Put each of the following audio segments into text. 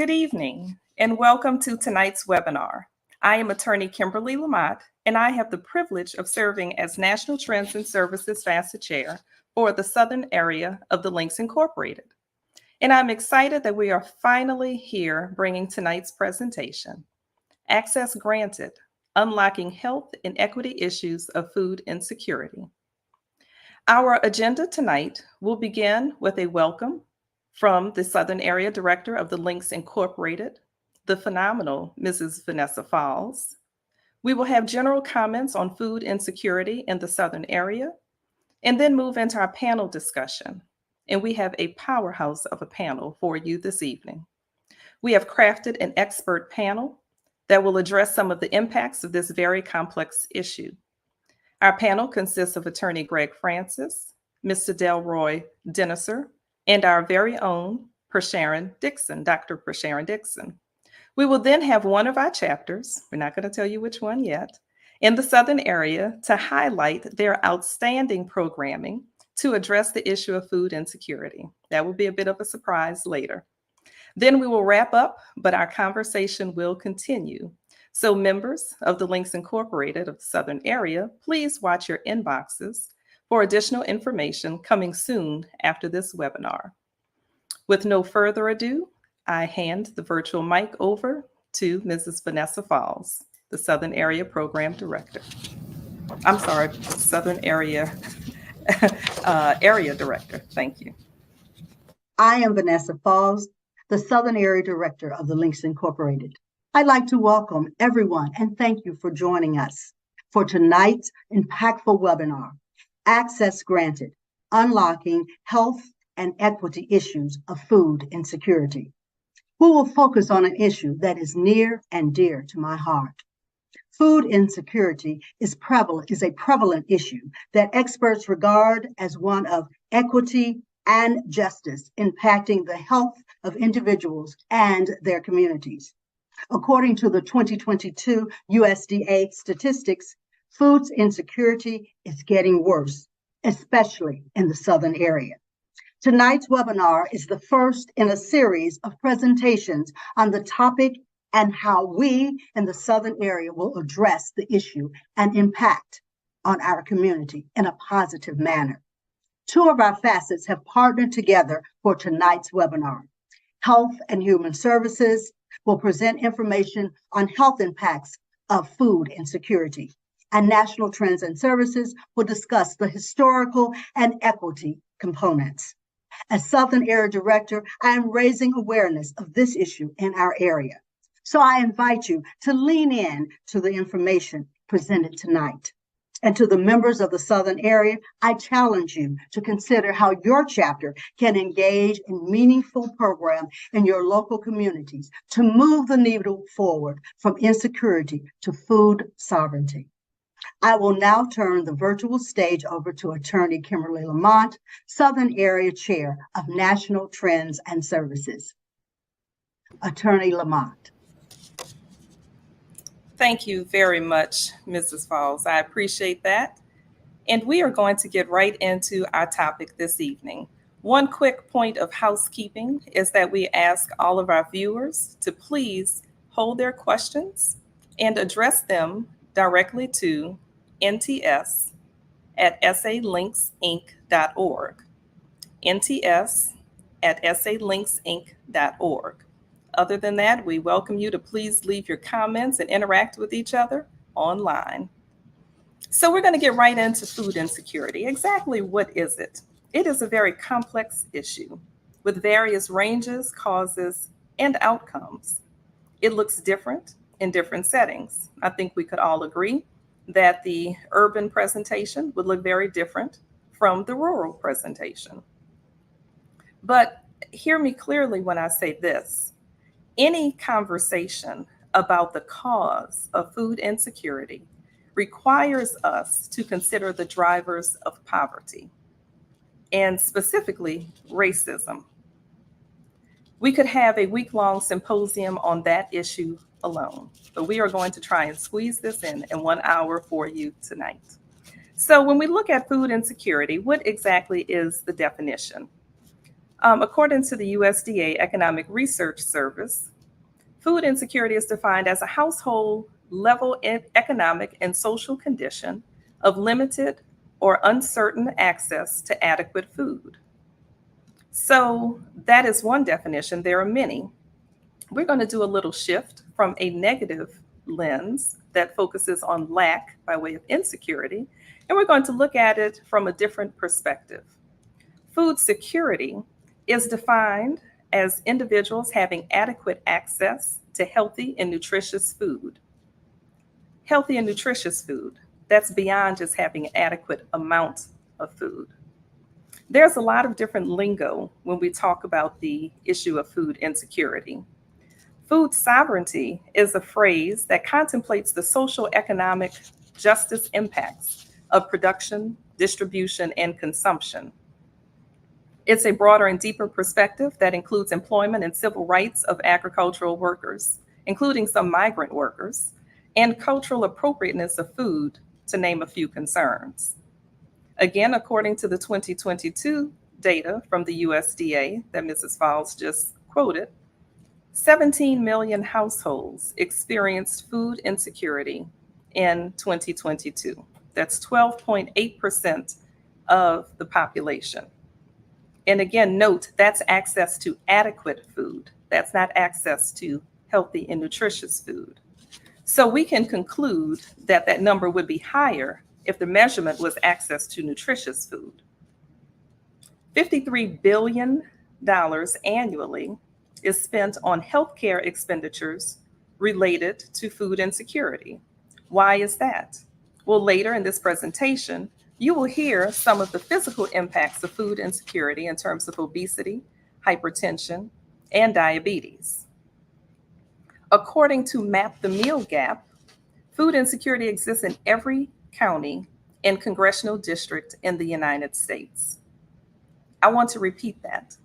Good evening, and welcome to tonight's webinar. I am attorney Kimberly Lamott, and I have the privilege of serving as National Trends and Services FASA Chair for the Southern area of the Links Incorporated. And I'm excited that we are finally here bringing tonight's presentation, Access Granted, Unlocking Health and Equity Issues of Food Insecurity. Our agenda tonight will begin with a welcome from the Southern Area Director of the Links Incorporated, the phenomenal Mrs. Vanessa Falls. We will have general comments on food insecurity in the Southern area, and then move into our panel discussion. And we have a powerhouse of a panel for you this evening. We have crafted an expert panel that will address some of the impacts of this very complex issue. Our panel consists of Attorney Greg Francis, Mr. Delroy Deniser, and our very own Persharon Dixon, Dr. Persharon Dixon. We will then have one of our chapters, we're not going to tell you which one yet, in the Southern area to highlight their outstanding programming to address the issue of food insecurity. That will be a bit of a surprise later. Then we will wrap up, but our conversation will continue. So members of the Links Incorporated of the Southern area, please watch your inboxes for additional information coming soon after this webinar. With no further ado, I hand the virtual mic over to Mrs. Vanessa Falls, the Southern Area Program Director. I'm sorry, Southern Area Area Director. Thank you. I am Vanessa Falls, the Southern Area Director of the Links Incorporated. I'd like to welcome everyone and thank you for joining us for tonight's impactful webinar, Access Granted, Unlocking Health and Equity Issues of Food Insecurity. We will focus on an issue that is near and dear to my heart. Food insecurity is a prevalent issue that experts regard as one of equity and justice impacting the health of individuals and their communities. According to the 2022 USDA statistics, food insecurity is getting worse, especially in the Southern area. Tonight's webinar is the first in a series of presentations on the topic and how we in the Southern area will address the issue and impact on our community in a positive manner. Two of our facets have partnered together for tonight's webinar. Health and Human Services will present information on health impacts of food insecurity, and National Trends and Services will discuss the historical and equity components. As Southern Area Director, I am raising awareness of this issue in our area. So I invite you to lean in to the information presented tonight. And to the members of the Southern area, I challenge you to consider how your chapter can engage in meaningful program in your local communities to move the needle forward from insecurity to food sovereignty. I will now turn the virtual stage over to Attorney Kimberly Lamont, Southern Area Chair of National Trends and Services. Attorney Lamont. Thank you very much, Mrs. Falls. I appreciate that. And we are going to get right into our topic this evening. One quick point of housekeeping is that we ask all of our viewers to please hold their questions and address them directly to nts@salinksinc.org. nts@salinksinc.org. Other than that, we welcome you to please leave your comments and interact with each other online. So we're going to get right into food insecurity. Exactly what is it? It is a very complex issue with various ranges, causes, and outcomes. It looks different in different settings. I think we could all agree that the urban presentation would look very different from the rural presentation. But hear me clearly when I say this. Any conversation about the cause of food insecurity requires us to consider the drivers of poverty, and specifically racism. We could have a week-long symposium on that issue alone, but we are going to try and squeeze this in 1 hour for you tonight. So when we look at food insecurity, what exactly is the definition? According to the USDA Economic Research Service, Food insecurity is defined as a household level economic and social condition of limited or uncertain access to adequate food. So, that is one definition. There are many. We're going to do a little shift from a negative lens that focuses on lack by way of insecurity, and we're going to look at it from a different perspective. Food security is defined as individuals having adequate access to healthy and nutritious food. Healthy and nutritious food, that's beyond just having an adequate amount of food. There's a lot of different lingo when we talk about the issue of food insecurity. Food sovereignty is a phrase that contemplates the social economic justice impacts of production, distribution, and consumption. It's a broader and deeper perspective that includes employment and civil rights of agricultural workers, including some migrant workers, and cultural appropriateness of food, to name a few concerns. Again, according to the 2022 data from the USDA that Mrs. Falls just quoted, 17 million households experienced food insecurity in 2022. That's 12.8% of the population. And again, note that's access to adequate food. That's not access to healthy and nutritious food. So we can conclude that that number would be higher if the measurement was access to nutritious food. $53 billion annually is spent on healthcare expenditures related to food insecurity. Why is that? Well, later in this presentation, you will hear some of the physical impacts of food insecurity in terms of obesity, hypertension, and diabetes. According to Map the Meal Gap, food insecurity exists in every county and congressional district in the United States. I want to repeat that.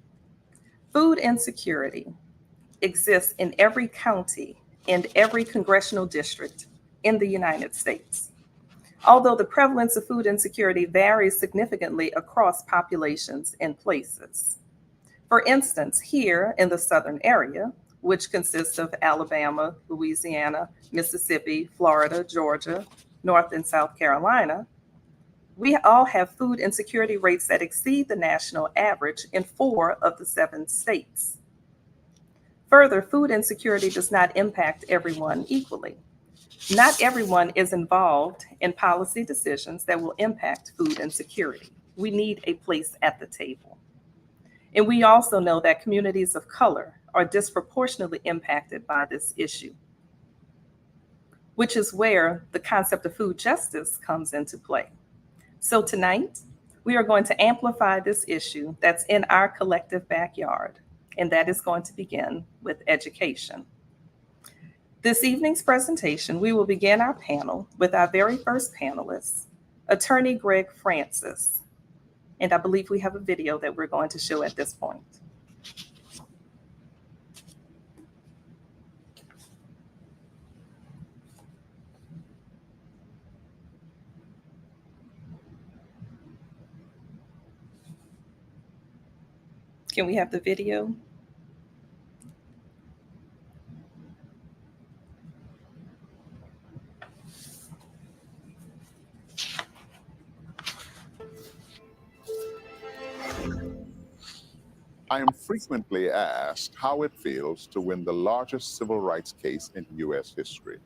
Food insecurity exists in every county and every congressional district in the United States. Although the prevalence of food insecurity varies significantly across populations and places. For instance, here in the southern area, which consists of Alabama, Louisiana, Mississippi, Florida, Georgia, North and South Carolina, we all have food insecurity rates that exceed the national average in 4 of the 7 states. Further, food insecurity does not impact everyone equally. Not everyone is involved in policy decisions that will impact food insecurity. We need a place at the table. And we also know that communities of color are disproportionately impacted by this issue, which is where the concept of food justice comes into play. So tonight, we are going to amplify this issue that's in our collective backyard, and that is going to begin with education. This evening's presentation, we will begin our panel with our very first panelist, Attorney Greg Francis. And I believe we have a video that we're going to show at this point. Can we have the video? I am frequently asked how it feels to win the largest civil rights case in U.S. history.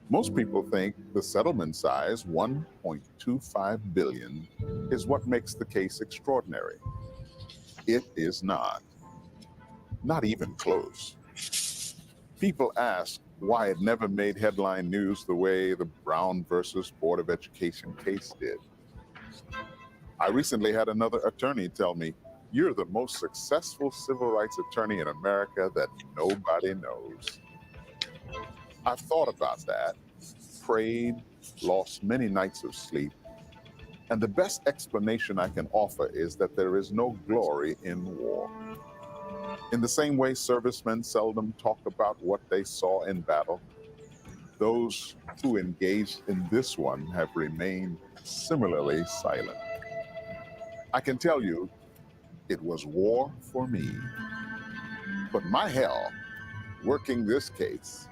Most people think the settlement size, $1.25 billion, is what makes the case extraordinary. It is not even close. People ask why it never made headline news the way the Brown versus Board of Education case did. I recently had another attorney tell me, "You're the most successful civil rights attorney in America that nobody knows." I've thought about that, prayed, lost many nights of sleep, and the best explanation I can offer is that there is no glory in war. In the same way servicemen seldom talk about what they saw in battle, those who engaged in this one have remained similarly silent. I can tell you, it was war for me. But my hell Working this case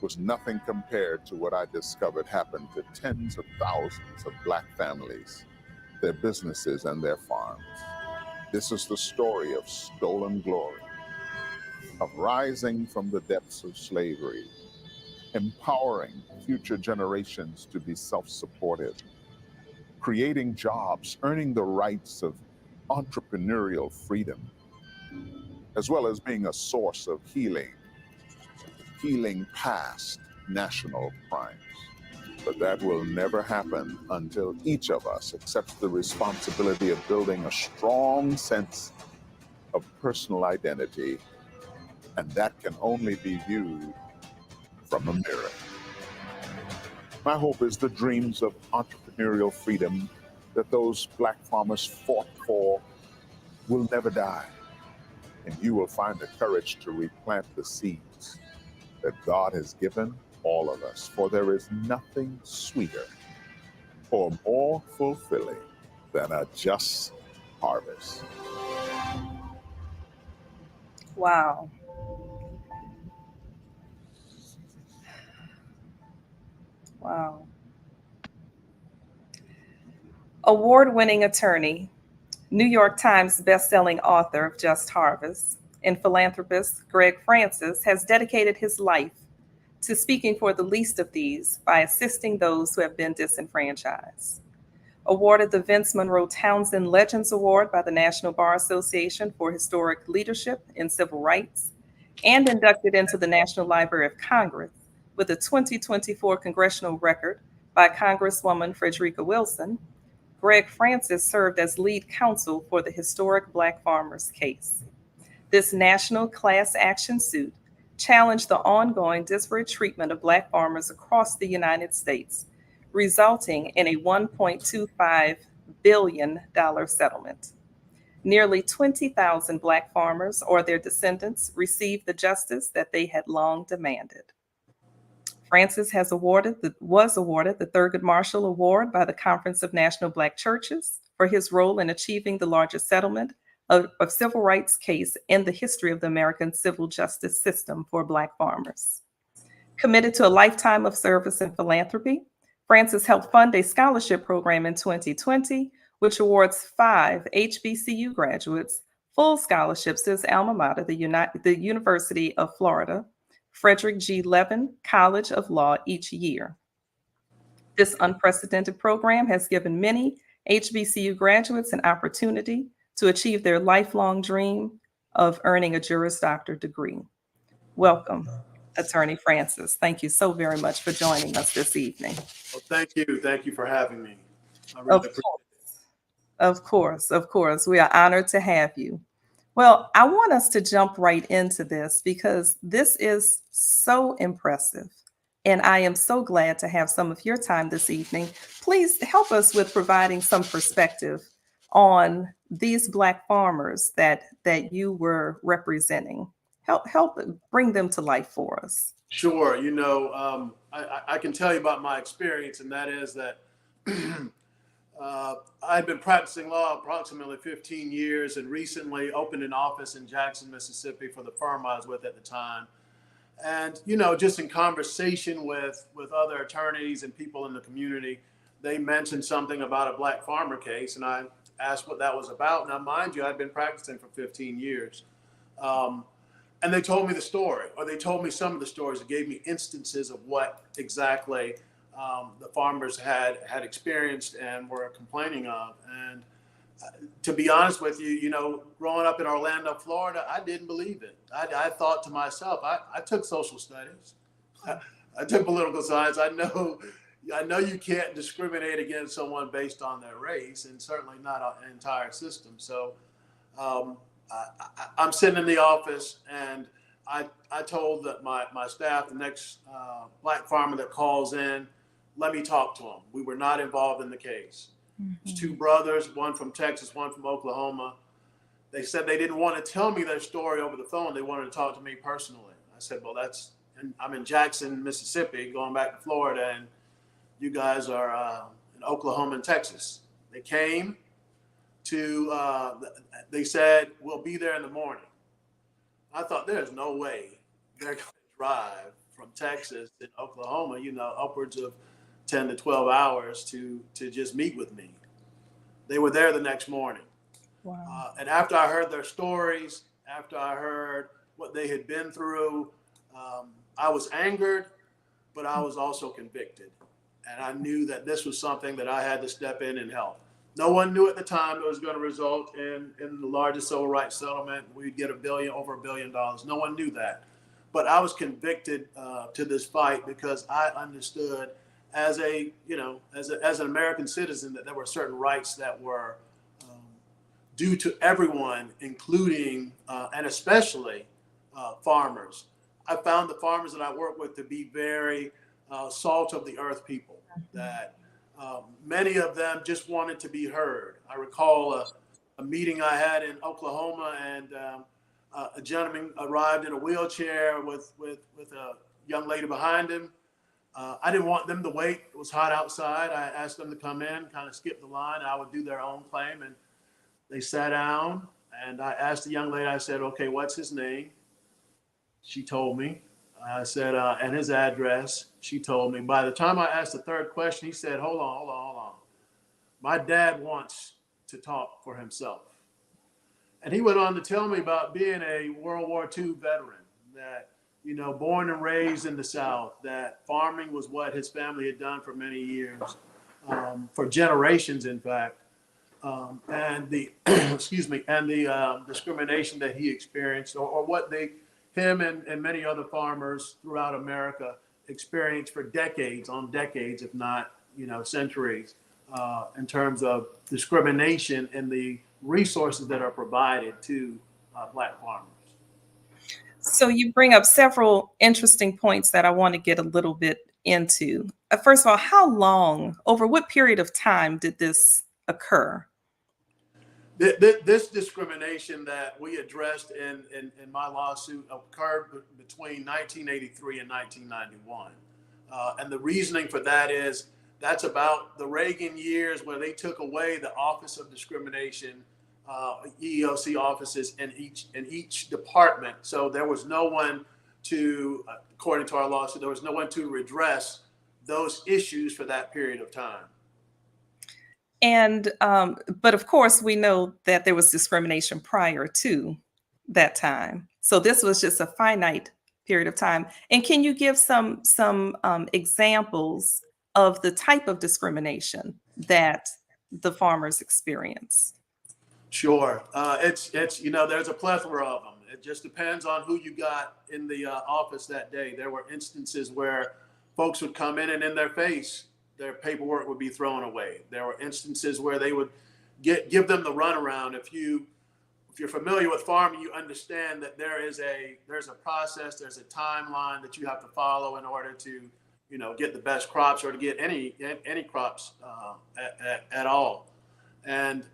was nothing compared to what I discovered happened to tens of thousands of Black families, their businesses, and their farms. This is the story of stolen glory, of rising from the depths of slavery, empowering future generations to be self-supported, creating jobs, earning the rights of entrepreneurial freedom, as well as being a source of healing past national crimes. But that will never happen until each of us accepts the responsibility of building a strong sense of personal identity, and that can only be viewed from a mirror. My hope is the dreams of entrepreneurial freedom that those Black farmers fought for will never die, and you will find the courage to replant the seeds that God has given all of us. For there is nothing sweeter or more fulfilling than a just harvest. Wow. Wow. Award-winning attorney, New York Times bestselling author of Just Harvest, and philanthropist Greg Francis has dedicated his life to speaking for the least of these by assisting those who have been disenfranchised. Awarded the Vince Monroe Townsend Legends Award by the National Bar Association for Historic Leadership in Civil Rights, and inducted into the National Library of Congress with a 2024 congressional record by Congresswoman Frederica Wilson, Greg Francis served as lead counsel for the historic Black farmers case. This national class action suit challenged the ongoing disparate treatment of Black farmers across the United States, resulting in a $1.25 billion settlement. Nearly 20,000 Black farmers or their descendants received the justice that they had long demanded. Francis was awarded the Thurgood Marshall Award by the Conference of National Black Churches for his role in achieving the largest settlement of civil rights case in the history of the American civil justice system for Black farmers. Committed to a lifetime of service and philanthropy, Francis helped fund a scholarship program in 2020, which awards 5 HBCU graduates full scholarships to his alma mater, the University of Florida, Frederick G. Levin College of Law, each year. This unprecedented program has given many HBCU graduates an opportunity to achieve their lifelong dream of earning a Juris Doctor degree. Welcome, Attorney Francis. Thank you so very much for joining us this evening. Well, thank you. Thank you for having me. I really Of appreciate course, of course, of course. We are honored to have you. Well, I want us to jump right into this because this is so impressive. And I am so glad to have some of your time this evening. Please help us with providing some perspective on these Black farmers that you were representing. Help bring them to life for us. Sure. I can tell you about my experience, and that is that I've been practicing law approximately 15 years and recently opened an office in Jackson, Mississippi for the firm I was with at the time. And, just in conversation with other attorneys and people in the community, they mentioned something about a Black farmer case, and I asked what that was about. Now, mind you, I'd been practicing for 15 years. And they told me the story, or they told me some of the stories that gave me instances of what exactly the farmers had experienced and were complaining of. And to be honest with you, growing up in Orlando, Florida, I didn't believe it. I thought to myself, I took social studies, I took political science. I know you can't discriminate against someone based on their race, and certainly not an entire system. So I'm sitting in the office, and I told that my staff, the next Black farmer that calls in, let me talk to him. We were not involved in the case. Mm-hmm. It's 2 brothers, one from Texas, one from Oklahoma. They said they didn't want to tell me their story over the phone. They wanted to talk to me personally. I said, well, I'm in Jackson, Mississippi, going back to Florida, and you guys are in Oklahoma and Texas. They came to, they said, we'll be there in the morning. I thought, there's no way they're going to drive from Texas and Oklahoma, upwards of 10 to 12 hours to just meet with me. They were there the next morning. Wow. And after I heard their stories, after I heard what they had been through, I was angered, but I was also convicted. And I knew that this was something that I had to step in and help. No one knew at the time it was going to result in the largest civil rights settlement. We'd get over $1 billion. No one knew that. But I was convicted to this fight because I understood as as an American citizen that there were certain rights that were due to everyone, including and especially farmers. I found the farmers that I work with to be very salt of the earth people, that many of them just wanted to be heard. I recall a meeting I had in Oklahoma, and a gentleman arrived in a wheelchair with a young lady behind him. I didn't want them to wait. It was hot outside. I asked them to come in, kind of skip the line. I would do their own claim, and they sat down, and I asked the young lady, I said, okay, what's his name? She told me. I said, and his address. She told me. By the time I asked the third question, he said, hold on. My dad wants to talk for himself. And he went on to tell me about being a World War II veteran, that, born and raised in the South, that farming was what his family had done for many years, for generations, in fact. And the discrimination that he experienced, or what him and many other farmers throughout America experienced for decades on decades, if not centuries, in terms of discrimination and the resources that are provided to Black farmers. So you bring up several interesting points that I want to get a little bit into. First of all, over what period of time did this occur? This discrimination that we addressed in my lawsuit occurred between 1983 and 1991. And the reasoning for that is that's about the Reagan years where they took away the Office of Discrimination, EEOC offices in each department. So there was no one to, according to our lawsuit, there was no one to redress those issues for that period of time. And but of course, we know that there was discrimination prior to that time. So this was just a finite period of time. And can you give some examples of the type of discrimination that the farmers experience? Sure. It's there's a plethora of them. It just depends on who you got in the office that day. There were instances where folks would come in and in their face, their paperwork would be thrown away. There were instances where they would give them the runaround. If you're familiar with farming, you understand that there's a process, there's a timeline that you have to follow in order to get the best crops, or to get any crops at all. And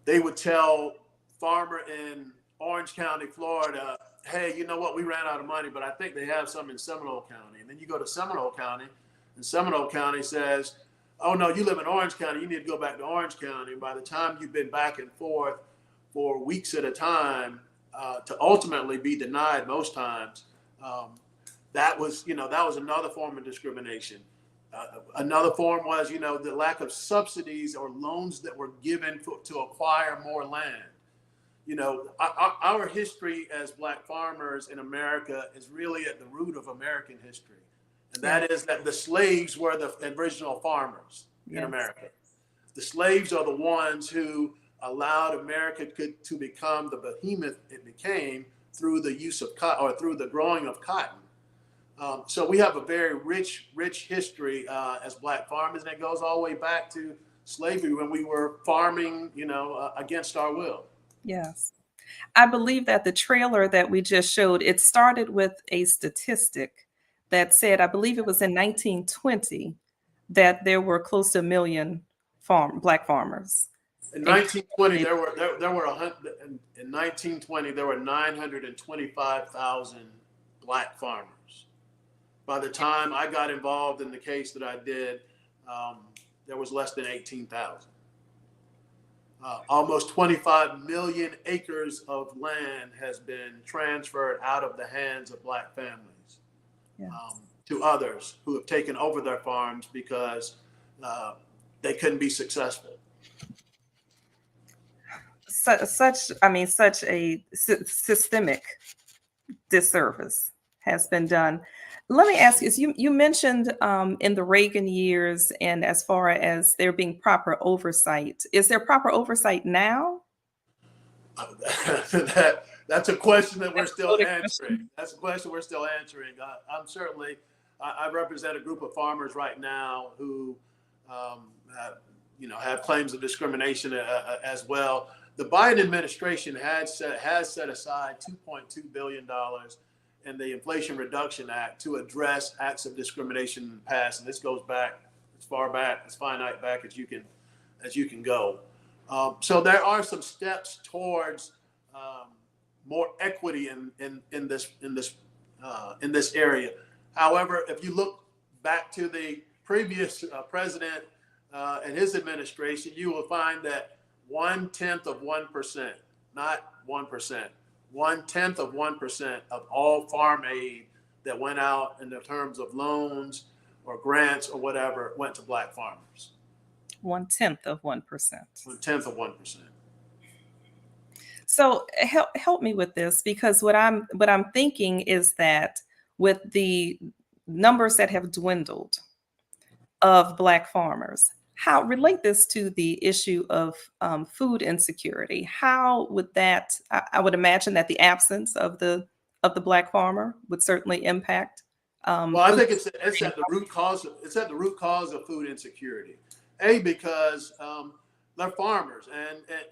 they would tell farmer in Orange County, Florida, hey, you know what, we ran out of money, but I think they have some in Seminole County. And then you go to Seminole County, and Seminole County says, oh no, you live in Orange County, you need to go back to Orange County. And by the time you've been back and forth for weeks at a time, to ultimately be denied most times, that was another form of discrimination. Another form was, the lack of subsidies or loans that were given to acquire more land. Our history as Black farmers in America is really at the root of American history. And that is that the slaves were the original farmers in America. The slaves are the ones who allowed America to become the behemoth it became through the use of cotton, or through the growing of cotton. So we have a very rich history as Black farmers, and it goes all the way back to slavery, when we were farming, against our will. Yes. I believe that the trailer that we just showed, it started with a statistic that said, I believe it was in 1920, that there were close to 1 million Black farmers. In 1920, there were in 1920 there were 925,000 Black farmers. By the time I got involved in the case that I did, there was less than 18,000. Almost 25 million acres of land has been transferred out of the hands of Black families to others who have taken over their farms because they couldn't be successful. Such a systemic disservice has been done. Let me ask you, you mentioned in the Reagan years, and as far as there being proper oversight, is there proper oversight now? That's a question that we're still answering. That's a question we're still answering. I represent a group of farmers right now who have claims of discrimination as well. The Biden administration has set aside $2.2 billion in the Inflation Reduction Act to address acts of discrimination in the past, and this goes back as far back, as finite back as you can go. So there are some steps towards more equity in this area. However, if you look back to the previous president and his administration, you will find that 0.1%, not 1%, 0.1% of all farm aid that went out in the terms of loans or grants or whatever went to Black farmers. 0.1%. 0.1%. So help me with this, because what I'm thinking is that with the numbers that have dwindled of Black farmers, how relate this to the issue of food insecurity? How would that? I would imagine that the absence of the Black farmer would certainly impact. Well, I think it's at the root cause. It's at the root cause of food insecurity. Because they're farmers,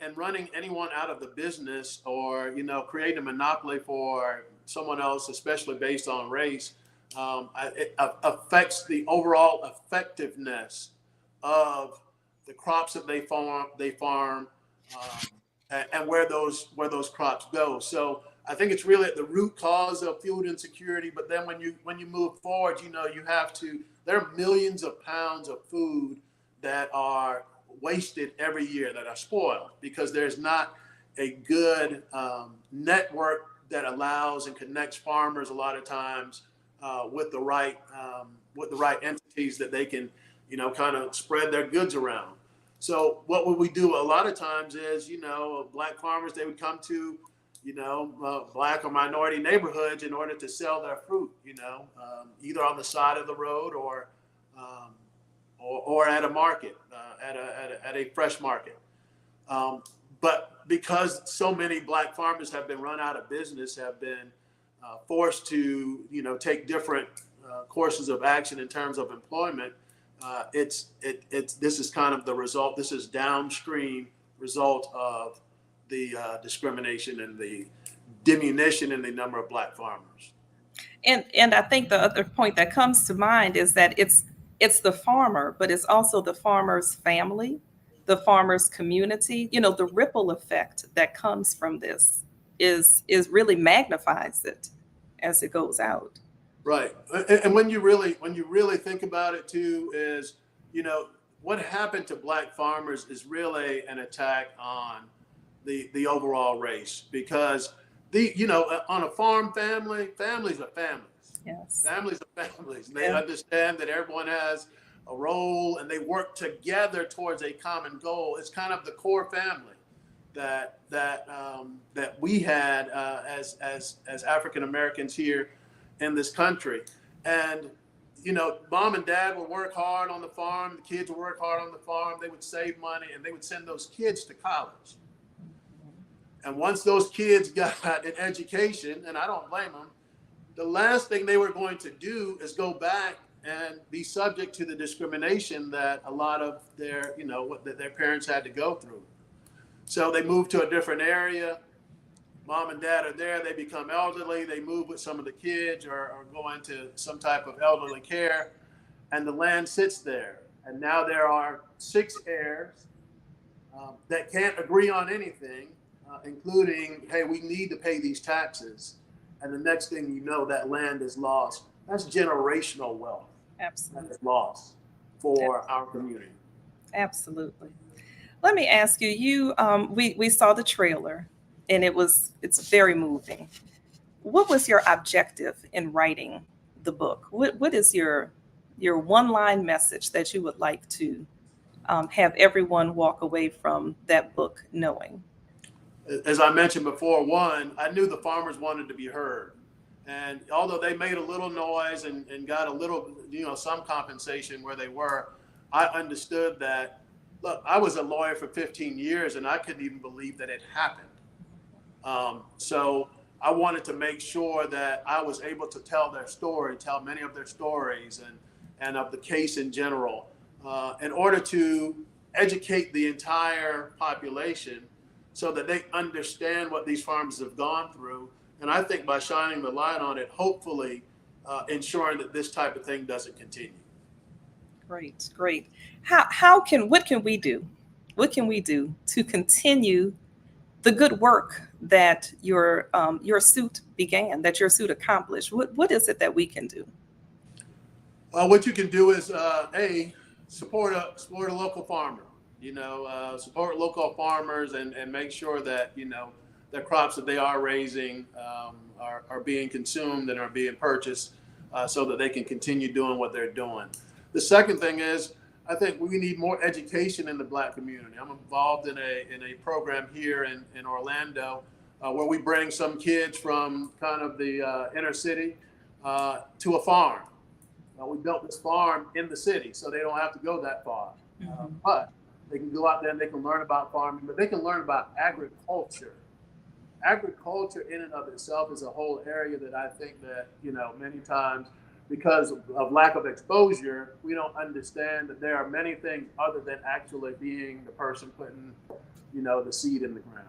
and running anyone out of the business or creating a monopoly for someone else, especially based on race, it affects the overall effectiveness of the crops that they farm, and where those crops go. So I think it's really at the root cause of food insecurity. But then when you move forward, there are millions of pounds of food that are wasted every year, that are spoiled because there's not a good network that allows and connects farmers a lot of times with the right entities that they can kind of spread their goods around. So what would we do a lot of times is Black farmers, they would come to Black or minority neighborhoods in order to sell their fruit, either on the side of the road or at a market, at a fresh market. But because so many Black farmers have been run out of business, have been forced to take different courses of action in terms of employment, this is kind of the result. This is downstream result of the discrimination and the diminution in the number of Black farmers. And I think the other point that comes to mind is that it's the farmer, but it's also the farmer's family, the farmer's community. The ripple effect that comes from this is really magnifies it as it goes out. Right. And when you really think about it too, is what happened to Black farmers is really an attack on the overall race, because on a farm, families are families. Yes. Families are families. They understand that everyone has a role and they work together towards a common goal. It's kind of the core family that we had as African Americans here in this country. And mom and dad would work hard on the farm. The kids would work hard on the farm. They would save money and they would send those kids to college. And once those kids got an education, and I don't blame them, the last thing they were going to do is go back and be subject to the discrimination that a lot of their parents had to go through. So they moved to a different area. Mom and dad are there. They become elderly. They move with some of the kids or go into some type of elderly care, and the land sits there. And now there are 6 heirs that can't agree on anything, including, hey, we need to pay these taxes. And the next thing you know, that land is lost. That's generational wealth. Absolutely. That is lost for our community. Absolutely. Let me ask you, we saw the trailer and it's very moving. What was your objective in writing the book? What is your one line message that you would like to have everyone walk away from that book knowing? As I mentioned before, one, I knew the farmers wanted to be heard. And although they made a little noise and got a little, some compensation where they were, I understood that, look, I was a lawyer for 15 years and I couldn't even believe that it happened. So I wanted to make sure that I was able to tell their story, tell many of their stories and of the case in general, in order to educate the entire population so that they understand what these farmers have gone through. And I think by shining the light on it, hopefully ensuring that this type of thing doesn't continue. Great, great. What can we do? What can we do to continue the good work that your suit began, that your suit accomplished? What is it that we can do? What you can do is support a local farmer. Support local farmers and make sure that the crops that they are raising are being consumed and are being purchased, so that they can continue doing what they're doing. The second thing is, I think we need more education in the Black community. I'm involved in a program here in Orlando, where we bring some kids from kind of the inner city to a farm. We built this farm in the city, so they don't have to go that far. But they can go out there and they can learn about farming, but they can learn about agriculture. Agriculture in and of itself is a whole area that I think that, many times, because of lack of exposure, we don't understand that there are many things other than actually being the person putting, the seed in the ground.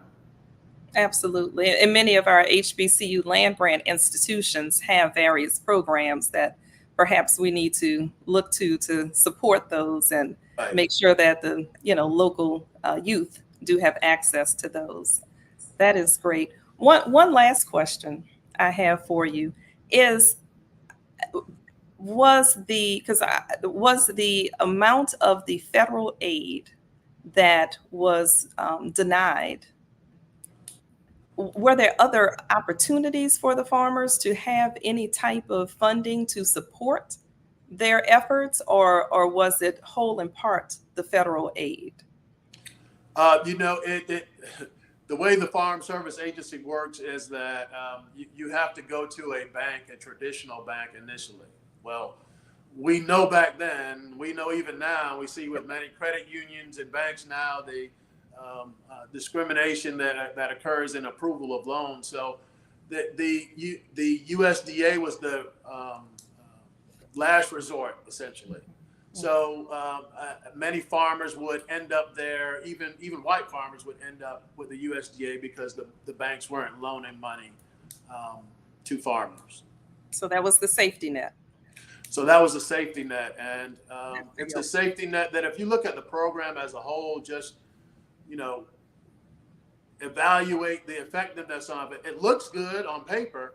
Absolutely. And many of our HBCU land grant institutions have various programs that perhaps we need to look to support those and Right. make sure that the local youth do have access to those. That is great. One last question I have for you is, was the amount of the federal aid that was denied, were there other opportunities for the farmers to have any type of funding to support their efforts, or was it whole and part the federal aid? The way the Farm Service Agency works is that you have to go to a bank, a traditional bank initially. Well, we know back then, we know even now, we see with many credit unions and banks now, the discrimination that occurs in approval of loans. So the USDA was the last resort, essentially. So many farmers would end up there, even white farmers would end up with the USDA because the banks weren't loaning money to farmers. So that was the safety net. So that was a safety net. And it's a safety net that if you look at the program as a whole, just, evaluate the effectiveness of it. It looks good on paper,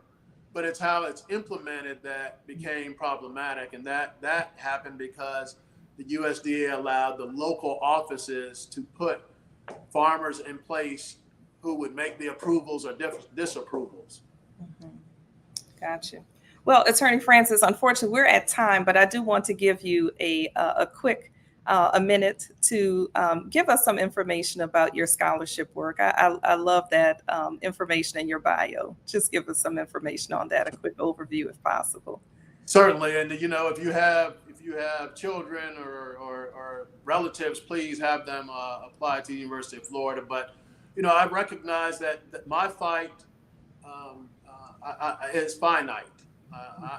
but it's how it's implemented that became problematic. And that happened because the USDA allowed the local offices to put farmers in place who would make the approvals or disapprovals. Mm-hmm. Gotcha. Well, Attorney Francis, unfortunately, we're at time, but I do want to give you a quick a minute to give us some information about your scholarship work. I love that information in your bio. Just give us some information on that, a quick overview if possible. Certainly, and if you have children or relatives, please have them apply to the University of Florida. But I recognize that my fight is finite.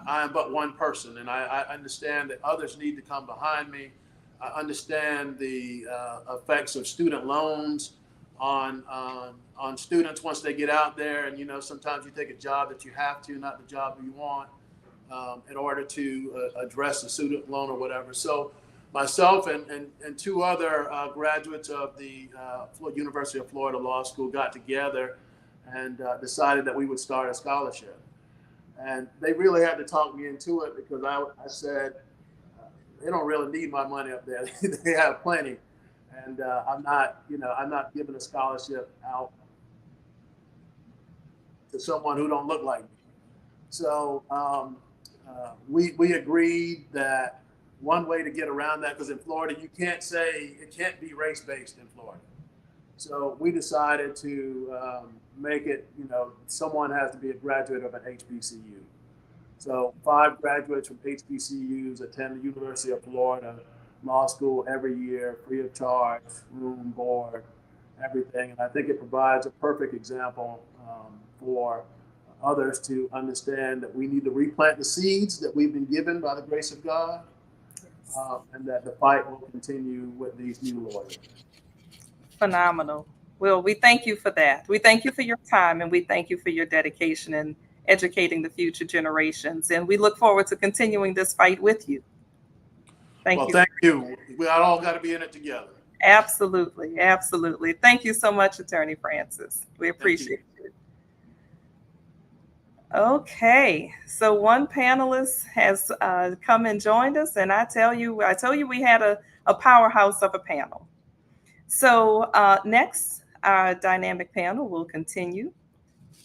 I am but one person, and I understand that others need to come behind me. I understand the effects of student loans on students once they get out there. And, sometimes you take a job that you have to, not the job you want, in order to address the student loan or whatever. So myself and two other graduates of the University of Florida Law School got together and decided that we would start a scholarship. And they really had to talk me into it because I said, they don't really need my money up there. They have plenty. And I'm not giving a scholarship out to someone who don't look like me. So we agreed that one way to get around that, because in Florida you can't say it can't be race based in Florida. So we decided to make it, someone has to be a graduate of an HBCU. So 5 graduates from HBCUs attend the University of Florida Law School every year, free of charge, room, board, everything. And I think it provides a perfect example for others to understand that we need to replant the seeds that we've been given by the grace of God, and that the fight will continue with these new lawyers. Phenomenal. Well, we thank you for that. We thank you for your time, and we thank you for your dedication in educating the future generations. And we look forward to continuing this fight with you. Thank you. Thank you. We all got to be in it together. Absolutely. Absolutely. Thank you so much, Attorney Francis. We appreciate it. Okay, so one panelist has come and joined us, and I tell you we had a powerhouse of a panel. So next, our dynamic panel will continue.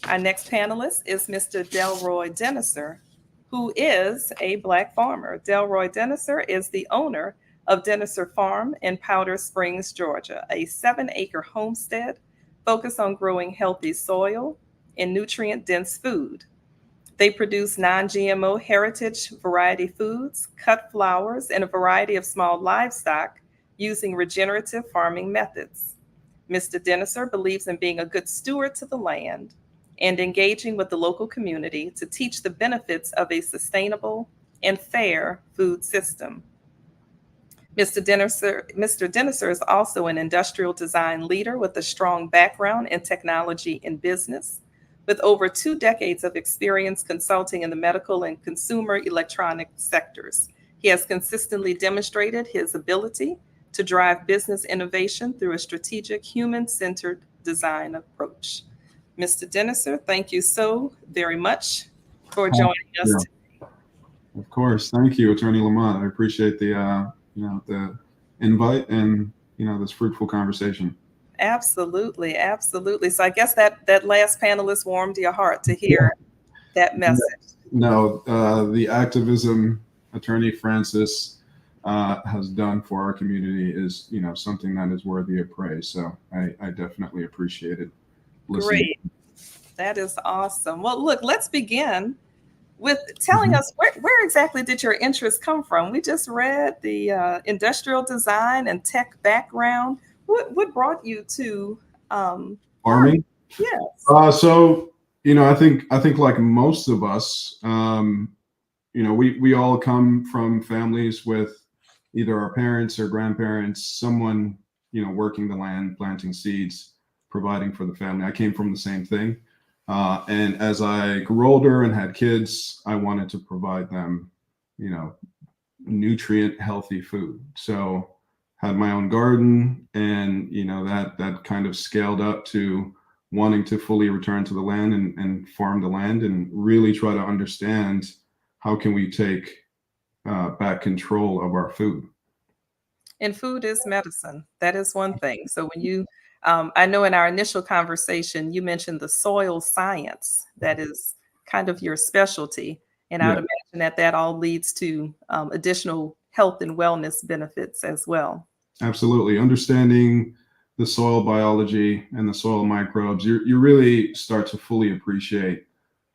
Our next panelist is Mr. Delroy Deniser, who is a Black farmer. Delroy Deniser is the owner of Deniser Farm in Powder Springs, Georgia, a 7-acre homestead focused on growing healthy soil and nutrient-dense food. They produce non-GMO heritage variety foods, cut flowers, and a variety of small livestock using regenerative farming methods. Mr. Deniser believes in being a good steward to the land and engaging with the local community to teach the benefits of a sustainable and fair food system. Mr. Deniser is also an industrial design leader with a strong background in technology and business, with over 2 decades of experience consulting in the medical and consumer electronic sectors. He has consistently demonstrated his ability to drive business innovation through a strategic, human-centered design approach. Mr. Deniser, thank you so very much for joining us today. Of course. Thank you, Attorney Lamont. I appreciate the invite and, this fruitful conversation. Absolutely, absolutely. So I guess that last panelist warmed your heart to hear that message. No, the activism Attorney Francis has done for our community is, something that is worthy of praise. So I definitely appreciate it. Great. That is awesome. Well, look, let's begin with telling us where exactly did your interest come from? We just read the industrial design and tech background. What brought you to farming? Yes. So I think like most of us, we all come from families with either our parents or grandparents, someone working the land, planting seeds, providing for the family. I came from the same thing. And as I grew older and had kids, I wanted to provide them, nutrient healthy food. So had my own garden, and that kind of scaled up to wanting to fully return to the land and farm the land and really try to understand how can we take back control of our food. And food is medicine. That is one thing. So when you I know in our initial conversation, you mentioned the soil science. That is kind of your specialty. And I would imagine that all leads to additional health and wellness benefits as well. Absolutely. Understanding the soil biology and the soil microbes, you really start to fully appreciate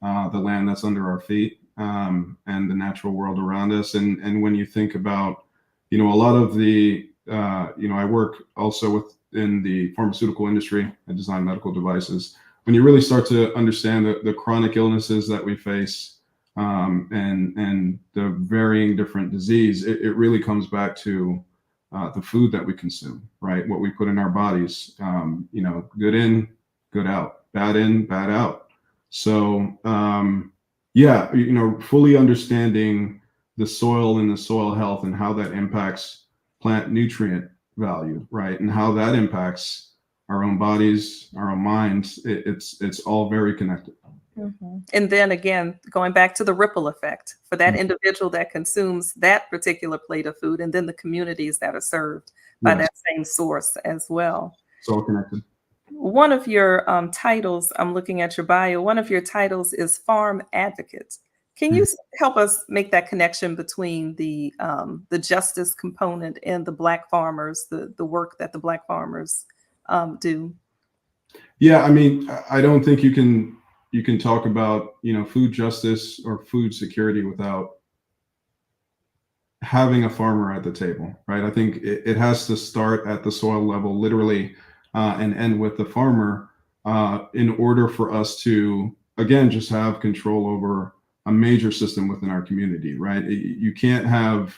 the land that's under our feet, and the natural world around us. And when you think about, a lot of the, I work also in the pharmaceutical industry. I design medical devices. When you really start to understand the chronic illnesses that we face, and the varying different disease, it really comes back to the food that we consume, right? What we put in our bodies, good in, good out, bad in, bad out. So, fully understanding the soil and the soil health and how that impacts plant nutrient value, right? And how that impacts our own bodies, our own minds. It's all very connected. And then again, going back to the ripple effect for that individual that consumes that particular plate of food, and then the communities that are served by Yes, that same source as well. it's all connected. One of your titles, I'm looking at your bio, one of your titles is Farm Advocate. Can you help us make that connection between the justice component and the Black farmers, the work that the Black farmers do? Yeah, I mean, I don't think you can talk about, food justice or food security without having a farmer at the table, right? I think it has to start at the soil level, literally, and end with the farmer, in order for us to, again, just have control over a major system within our community, right? You can't have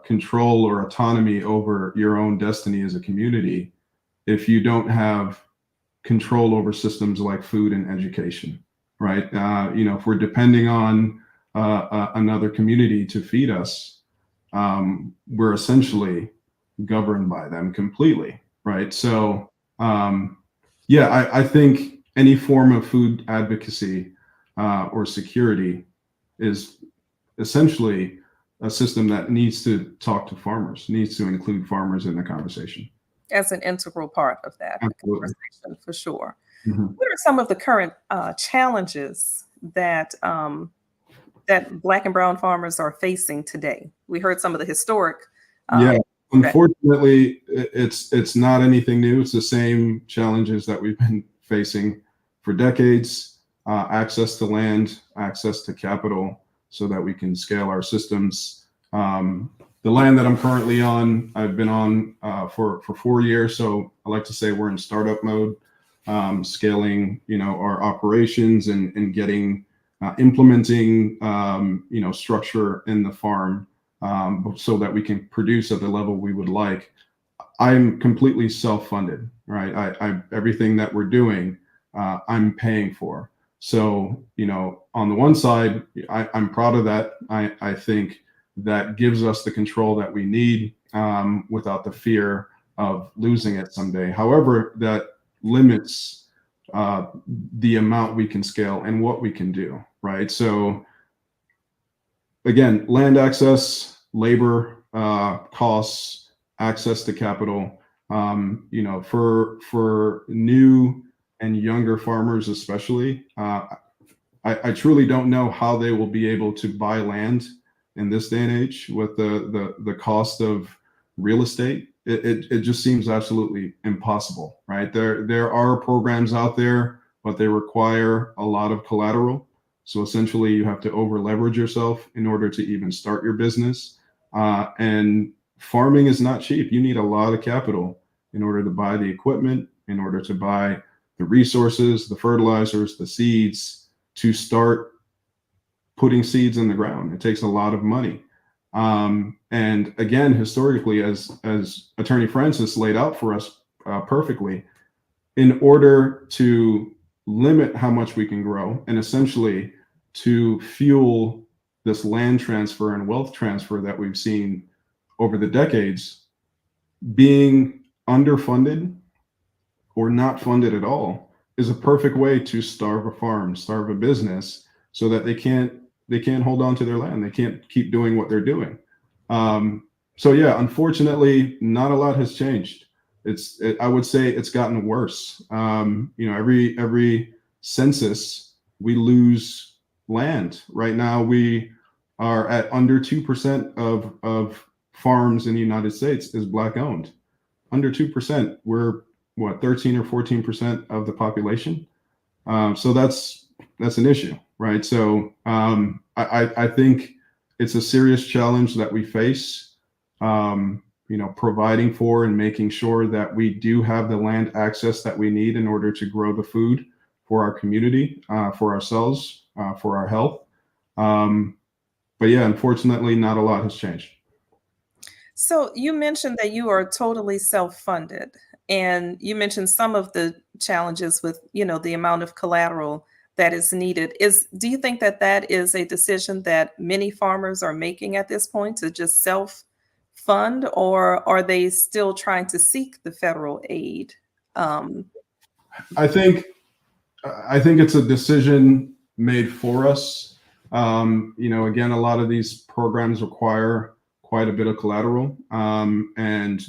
control or autonomy over your own destiny as a community if you don't have control over systems like food and education, right? If we're depending on another community to feed us, we're essentially governed by them completely, right? So, yeah, I think any form of food advocacy or security is essentially a system that needs to talk to farmers, needs to include farmers in the conversation. As an integral part of that Absolutely. conversation, for sure. Mhm. What are some of the current challenges that Black and brown farmers are facing today? We heard some of the historic. Yeah, unfortunately, it's not anything new. It's the same challenges that we've been facing for decades. Access to land, access to capital, so that we can scale our systems. The land that I'm currently on, I've been on for 4 years. So I like to say we're in startup mode, scaling, our operations and getting implementing, structure in the farm, so that we can produce at the level we would like. I'm completely self-funded, right? I everything that we're doing, I'm paying for. So, on the one side, I'm proud of that. I think that gives us the control that we need, without the fear of losing it someday. However, that limits the amount we can scale and what we can do, right? So, again, land access, labor costs, access to capital. For new and younger farmers, especially, I truly don't know how they will be able to buy land in this day and age with the cost of real estate. It just seems absolutely impossible, right? There are programs out there, but they require a lot of collateral. So essentially, you have to over leverage yourself in order to even start your business. And farming is not cheap. You need a lot of capital in order to buy the equipment, in order to buy the resources, the fertilizers, the seeds, to start putting seeds in the ground. It takes a lot of money. And again, historically, as Attorney Francis laid out for us perfectly, in order to limit how much we can grow and essentially to fuel this land transfer and wealth transfer that we've seen over the decades, being underfunded or not funded at all is a perfect way to starve a farm, starve a business, so that they can't hold on to their land. They can't keep doing what they're doing. So yeah, unfortunately, not a lot has changed. I would say it's gotten worse. Every census we lose land. Right now we are at under 2% of farms in the United States is Black owned. Under 2%. We're what, 13 or 14% of the population. So that's an issue, right? So I think it's a serious challenge that we face. Providing for and making sure that we do have the land access that we need in order to grow the food for our community, for ourselves, for our health. But yeah, unfortunately, not a lot has changed. So you mentioned that you are totally self-funded, and you mentioned some of the challenges with, the amount of collateral that is needed. Do you think that that is a decision that many farmers are making at this point, to just self-fund, or are they still trying to seek the federal aid? I think I think it's a decision made for us. Again, a lot of these programs require quite a bit of collateral, and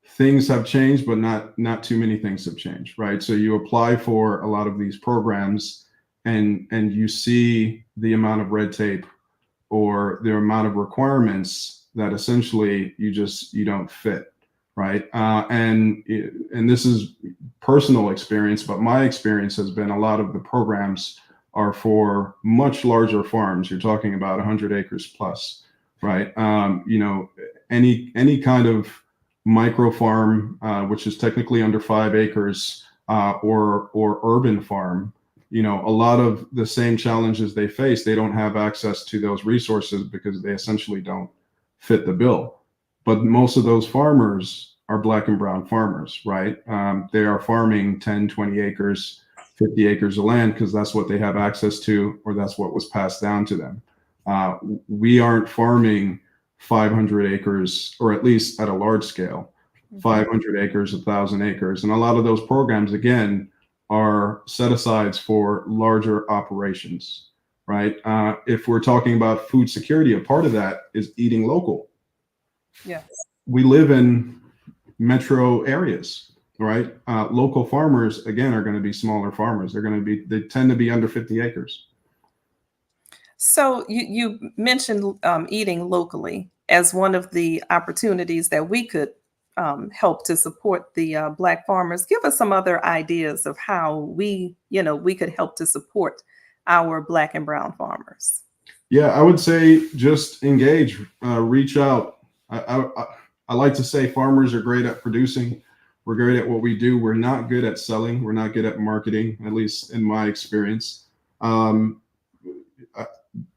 things have changed, but not too many things have changed, right? So you apply for a lot of these programs, and you see the amount of red tape or the amount of requirements that essentially you don't fit, right? And this is personal experience, but my experience has been a lot of the programs are for much larger farms. You're talking about 100 acres plus, right? Any kind of micro farm, which is technically under 5 acres, or urban farm, a lot of the same challenges they face, they don't have access to those resources because they essentially don't fit the bill. But most of those farmers are Black and brown farmers, right? They are farming 10, 20 acres, 50 acres of land because that's what they have access to, or that's what was passed down to them. We aren't farming 500 acres, or at least at a large scale, 500 acres, 1,000 acres. And a lot of those programs, again, are set-asides for larger operations, right? If we're talking about food security, a part of that is eating local. Yes. We live in metro areas, right? Local farmers, again, are going to be smaller farmers. They tend to be under 50 acres. So you mentioned eating locally as one of the opportunities that we could help to support the Black farmers. Give us some other ideas of how we could help to support our Black and brown farmers. Yeah, I would say just engage, reach out. I like to say farmers are great at producing. We're great at what we do. We're not good at selling. We're not good at marketing, at least in my experience.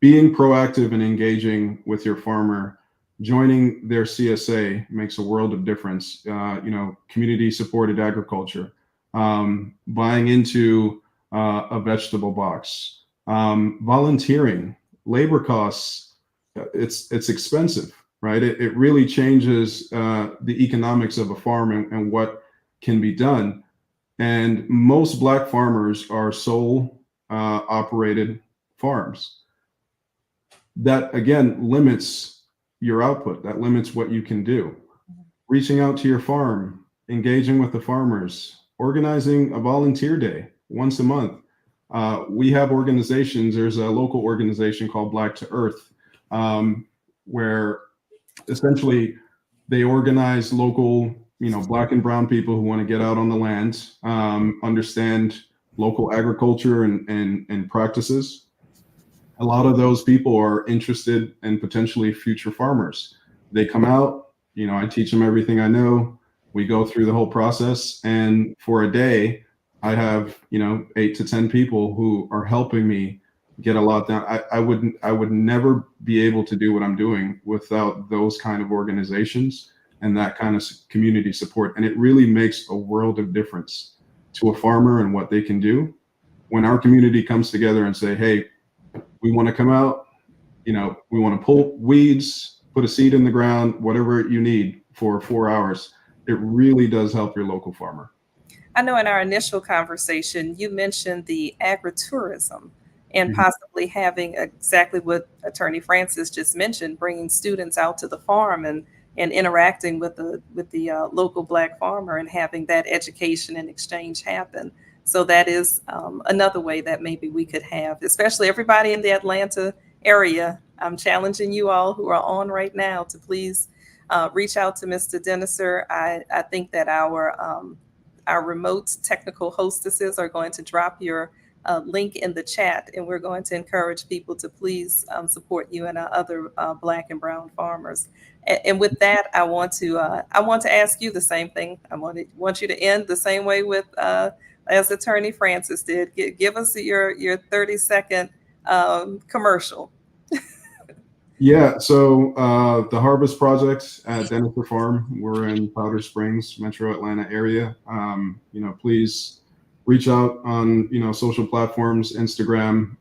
Being proactive and engaging with your farmer, joining their CSA makes a world of difference. Community supported agriculture, buying into a vegetable box, volunteering, labor costs. It's expensive, right? It really changes the economics of a farm and what can be done. And most Black farmers are sole operated farms. That, again, limits your output. That limits what you can do. Reaching out to your farm, engaging with the farmers, organizing a volunteer day once a month. We have organizations. There's a local organization called Black to Earth, where essentially they organize local, Black and brown people who want to get out on the land, understand local agriculture and practices. A lot of those people are interested in potentially future farmers. They come out, I teach them everything I know. We go through the whole process, and for a day, I have 8 to 10 people who are helping me get a lot done. I would never be able to do what I'm doing without those kind of organizations and that kind of community support. And it really makes a world of difference to a farmer and what they can do when our community comes together and say, hey, we want to come out, we want to pull weeds, put a seed in the ground, whatever you need for 4 hours. It really does help your local farmer. I know in our initial conversation, you mentioned the agritourism and possibly having exactly what Attorney Francis just mentioned, bringing students out to the farm and interacting with the local Black farmer and having that education and exchange happen. So that is another way that maybe we could have, especially everybody in the Atlanta area. I'm challenging you all who are on right now to please reach out to Mr. Deniser. I think that our remote technical hostesses are going to drop your link in the chat, and we're going to encourage people to please support you and our other Black and brown farmers. And with that, I want to ask you the same thing. I want you to end the same way with as Attorney Francis did. Give us your 30-second commercial. Yeah, so the Harvest Project at Deniser Farm, we're in Powder Springs, Metro Atlanta area. Please reach out on social platforms, Instagram.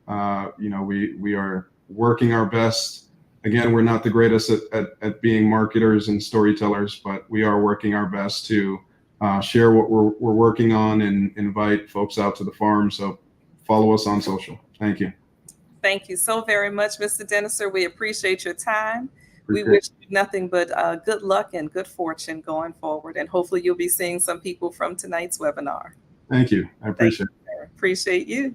We are working our best. Again, we're not the greatest at being marketers and storytellers, but we are working our best to share what we're working on, and invite folks out to the farm. So follow us on social. Thank you. Thank you so very much, Mr. Denniser. We appreciate your time. We Appreciate wish you nothing but good luck and good fortune going forward. And hopefully you'll be seeing some people from tonight's webinar. Thank you. I Thank appreciate you, sir. Appreciate you.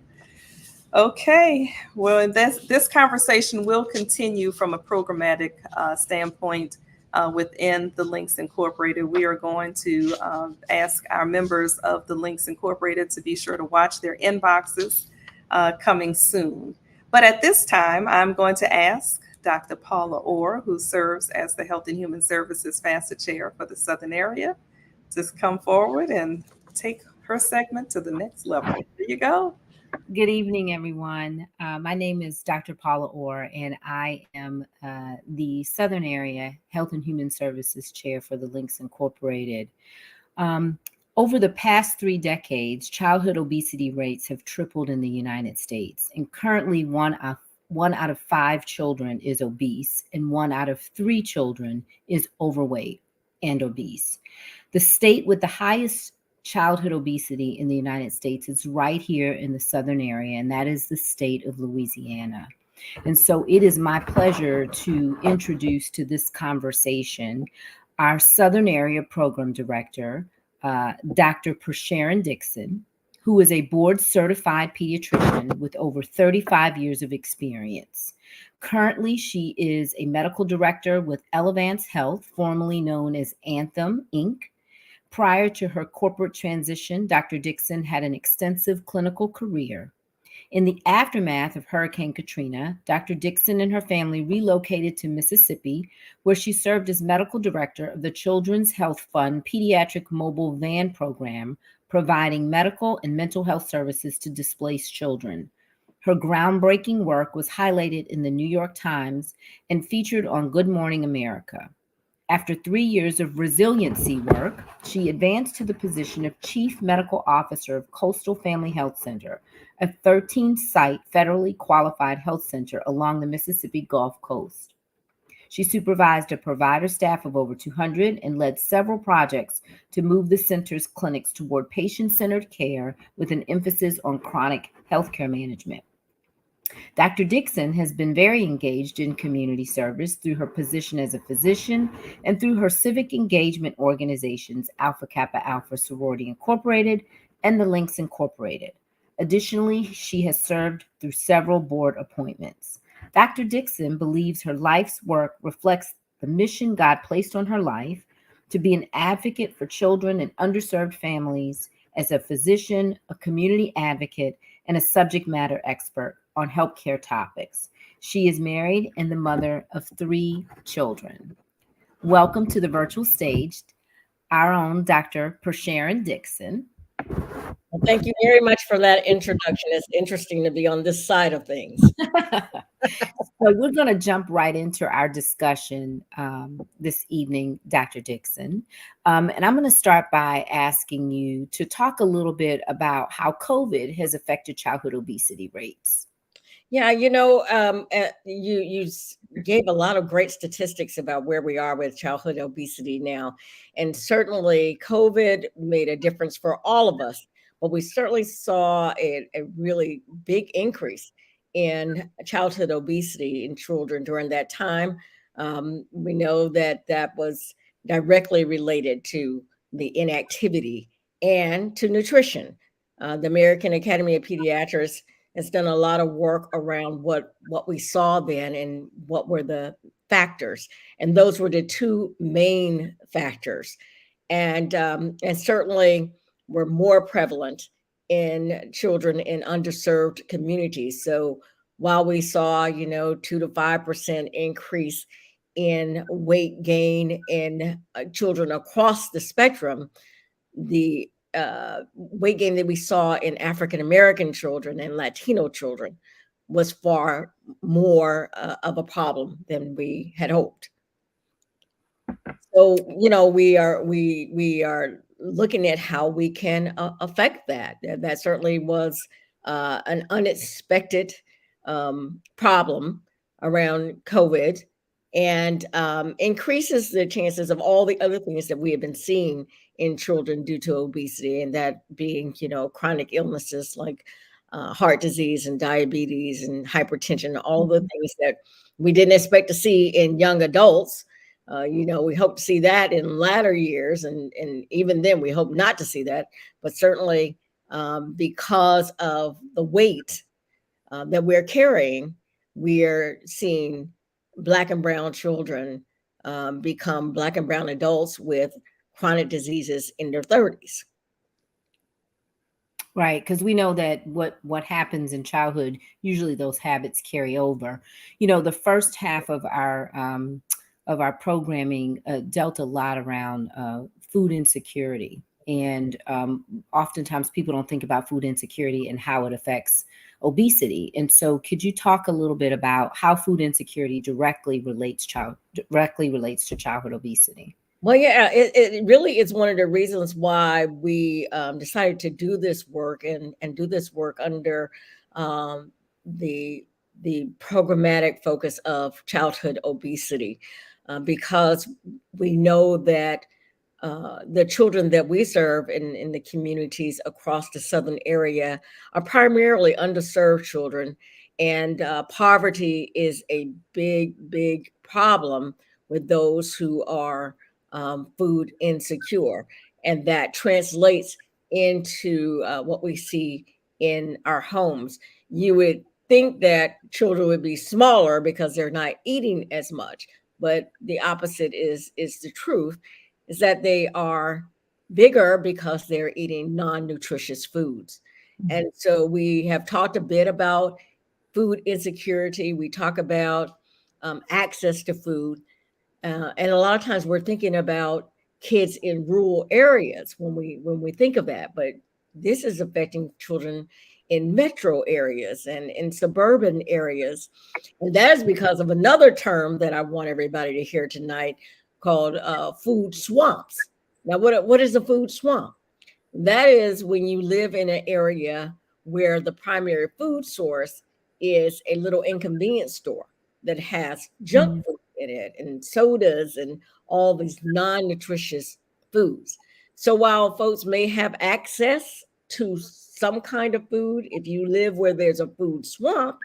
Okay, well, and this conversation will continue from a programmatic standpoint within the Links Incorporated. We are going to ask our members of the Links Incorporated to be sure to watch their inboxes coming soon. But at this time, I'm going to ask Dr. Paula Orr, who serves as the Health and Human Services FAFSA Chair for the Southern area, to come forward and take her segment to the next level. There you go. Good evening, everyone. My name is Dr. Paula Orr, and I am the Southern Area Health and Human Services Chair for the Links Incorporated. Over the past 3 decades, childhood obesity rates have tripled in the United States, and currently one out of 5 children is obese, and 1 out of 3 children is overweight and obese. The state with the highest childhood obesity in the United States is right here in the Southern area, and that is the state of Louisiana. And so it is my pleasure to introduce to this conversation our Southern Area Program Director, Dr. Persharon Dixon, who is a board-certified pediatrician with over 35 years of experience. Currently, she is a medical director with Elevance Health, formerly known as Anthem, Inc. Prior to her corporate transition, Dr. Dixon had an extensive clinical career. In the aftermath of Hurricane Katrina, Dr. Dixon and her family relocated to Mississippi, where she served as medical director of the Children's Health Fund Pediatric Mobile Van Program, providing medical and mental health services to displaced children. Her groundbreaking work was highlighted in the New York Times and featured on Good Morning America. After 3 years of resiliency work, she advanced to the position of Chief Medical Officer of Coastal Family Health Center, a 13-site federally qualified health center along the Mississippi Gulf Coast. She supervised a provider staff of over 200 and led several projects to move the center's clinics toward patient-centered care with an emphasis on chronic healthcare management. Dr. Dixon has been very engaged in community service through her position as a physician and through her civic engagement organizations, Alpha Kappa Alpha Sorority Incorporated and the Links Incorporated. Additionally, she has served through several board appointments. Dr. Dixon believes her life's work reflects the mission God placed on her life to be an advocate for children and underserved families as a physician, a community advocate, and a subject matter expert on healthcare topics. She is married and the mother of 3 children. Welcome to the virtual stage, our own Dr. Persharon Dixon. Well, thank you very much for that introduction. It's interesting to be on this side of things. So we're going to jump right into our discussion this evening, Dr. Dixon. And I'm going to start by asking you to talk a little bit about how COVID has affected childhood obesity rates. Yeah, you gave a lot of great statistics about where we are with childhood obesity now. And certainly COVID made a difference for all of us, but we certainly saw a really big increase in childhood obesity in children during that time. We know that was directly related to the inactivity and to nutrition. The American Academy of Pediatrics has done a lot of work around what we saw then and what were the factors. And those were the 2 main factors. And certainly were more prevalent in children in underserved communities. So while we saw, 2 to 5% increase in weight gain in children across the spectrum, the weight gain that we saw in African-American children and Latino children was far more of a problem than we had hoped. So, we are looking at how we can affect that. That certainly was an unexpected problem around COVID. and increases the chances of all the other things that we have been seeing in children due to obesity, and that being, chronic illnesses like heart disease and diabetes and hypertension, all the things that we didn't expect to see in young adults. We hope to see that in latter years, and even then, we hope not to see that. But certainly, because of the weight that we're carrying, we're seeing Black and brown children become Black and brown adults with chronic diseases in their 30s. Right, because we know that what happens in childhood, usually those habits carry over. The first half of our programming dealt a lot around food insecurity, and oftentimes people don't think about food insecurity and how it affects obesity. And so, could you talk a little bit about how food insecurity directly relates to childhood obesity? Well, yeah, it really is one of the reasons why we decided to do this work and do this work under um, the programmatic focus of childhood obesity, because we know that the children that we serve in the communities across the southern area are primarily underserved children, and poverty is a big problem with those who are food insecure, and that translates into what we see in our homes. You would think that children would be smaller because they're not eating as much, but the opposite is the truth, is that they are bigger because they're eating non-nutritious foods. And so we have talked a bit about food insecurity. We talk about access to food. And a lot of times we're thinking about kids in rural areas when we think of that, but this is affecting children in metro areas and in suburban areas. And that is because of another term that I want everybody to hear tonight called food swamps. Now, what is a food swamp? That is when you live in an area where the primary food source is a little inconvenience store that has junk food in it and sodas and all these non-nutritious foods. So while folks may have access to some kind of food, if you live where there's a food swamp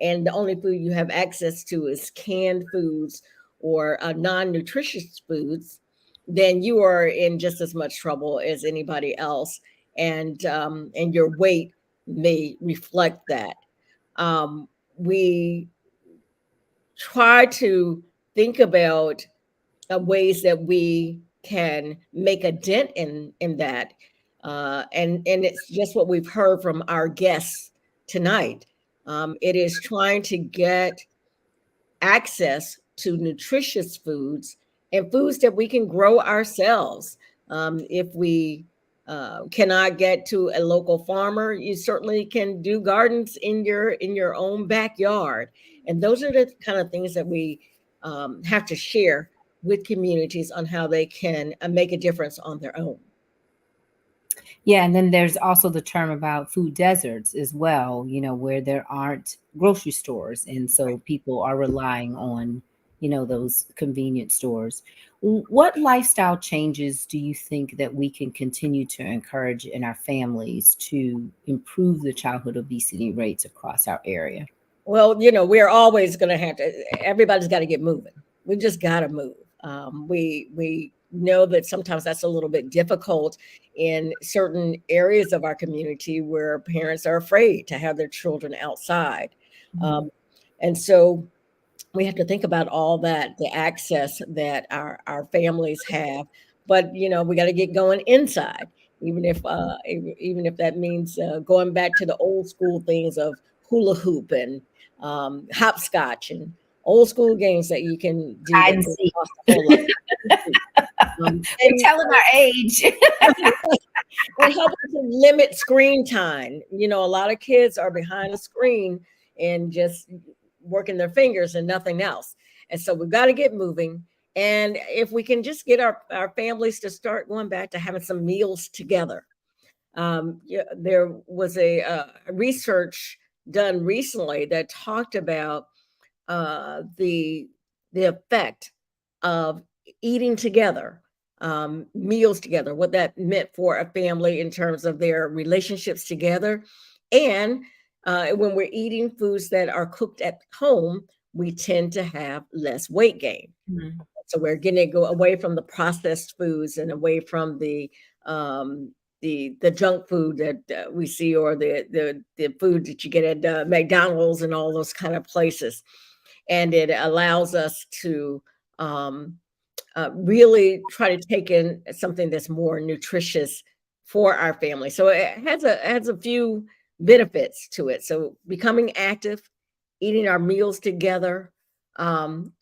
and the only food you have access to is canned foods or non-nutritious foods, then you are in just as much trouble as anybody else, and your weight may reflect that. We try to think about ways that we can make a dent in that, and it's just what we've heard from our guests tonight. It is trying to get access to nutritious foods and foods that we can grow ourselves. If we cannot get to a local farmer, you certainly can do gardens in your own backyard. And those are the kind of things that we have to share with communities on how they can make a difference on their own. Yeah, and then there's also the term about food deserts as well, where there aren't grocery stores. And so people are relying on, those convenience stores. What lifestyle changes do you think that we can continue to encourage in our families to improve the childhood obesity rates across our area? Well, we're always going to have to, everybody's got to get moving. We just got to move. We know that sometimes that's a little bit difficult in certain areas of our community where parents are afraid to have their children outside. And so we have to think about all that, the access that our families have. But, we got to get going inside, even if that means going back to the old school things of hula hoop and hopscotch and old school games that you can do. Hide and seek. We're telling our age. And helping to limit screen time. A lot of kids are behind a screen and just working their fingers and nothing else. And so we've got to get moving. And if we can just get our families to start going back to having some meals together. There was a research done recently that talked about the the effect of eating together, meals together, what that meant for a family in terms of their relationships together. And when we're eating foods that are cooked at home, we tend to have less weight gain. Mhm. So we're getting to go away from the processed foods and away from the junk food that we see, or the food that you get at McDonald's and all those kind of places. And it allows us to really try to take in something that's more nutritious for our family. So it has a few benefits to it. So becoming active, eating our meals together,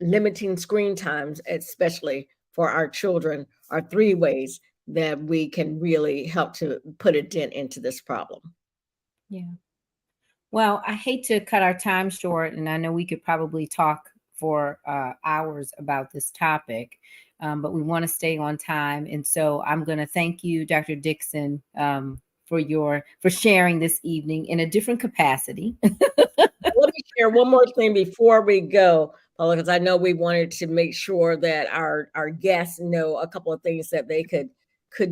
limiting screen times, especially for our children, are three ways that we can really help to put a dent into this problem. Yeah. Well, I hate to cut our time short, and I know we could probably talk for hours about this topic, but we want to stay on time. And so I'm going to thank you, Dr. Dixon, for sharing this evening in a different capacity. Let me share one more thing before we go, Paula, because I know we wanted to make sure that our guests know a couple of things that they could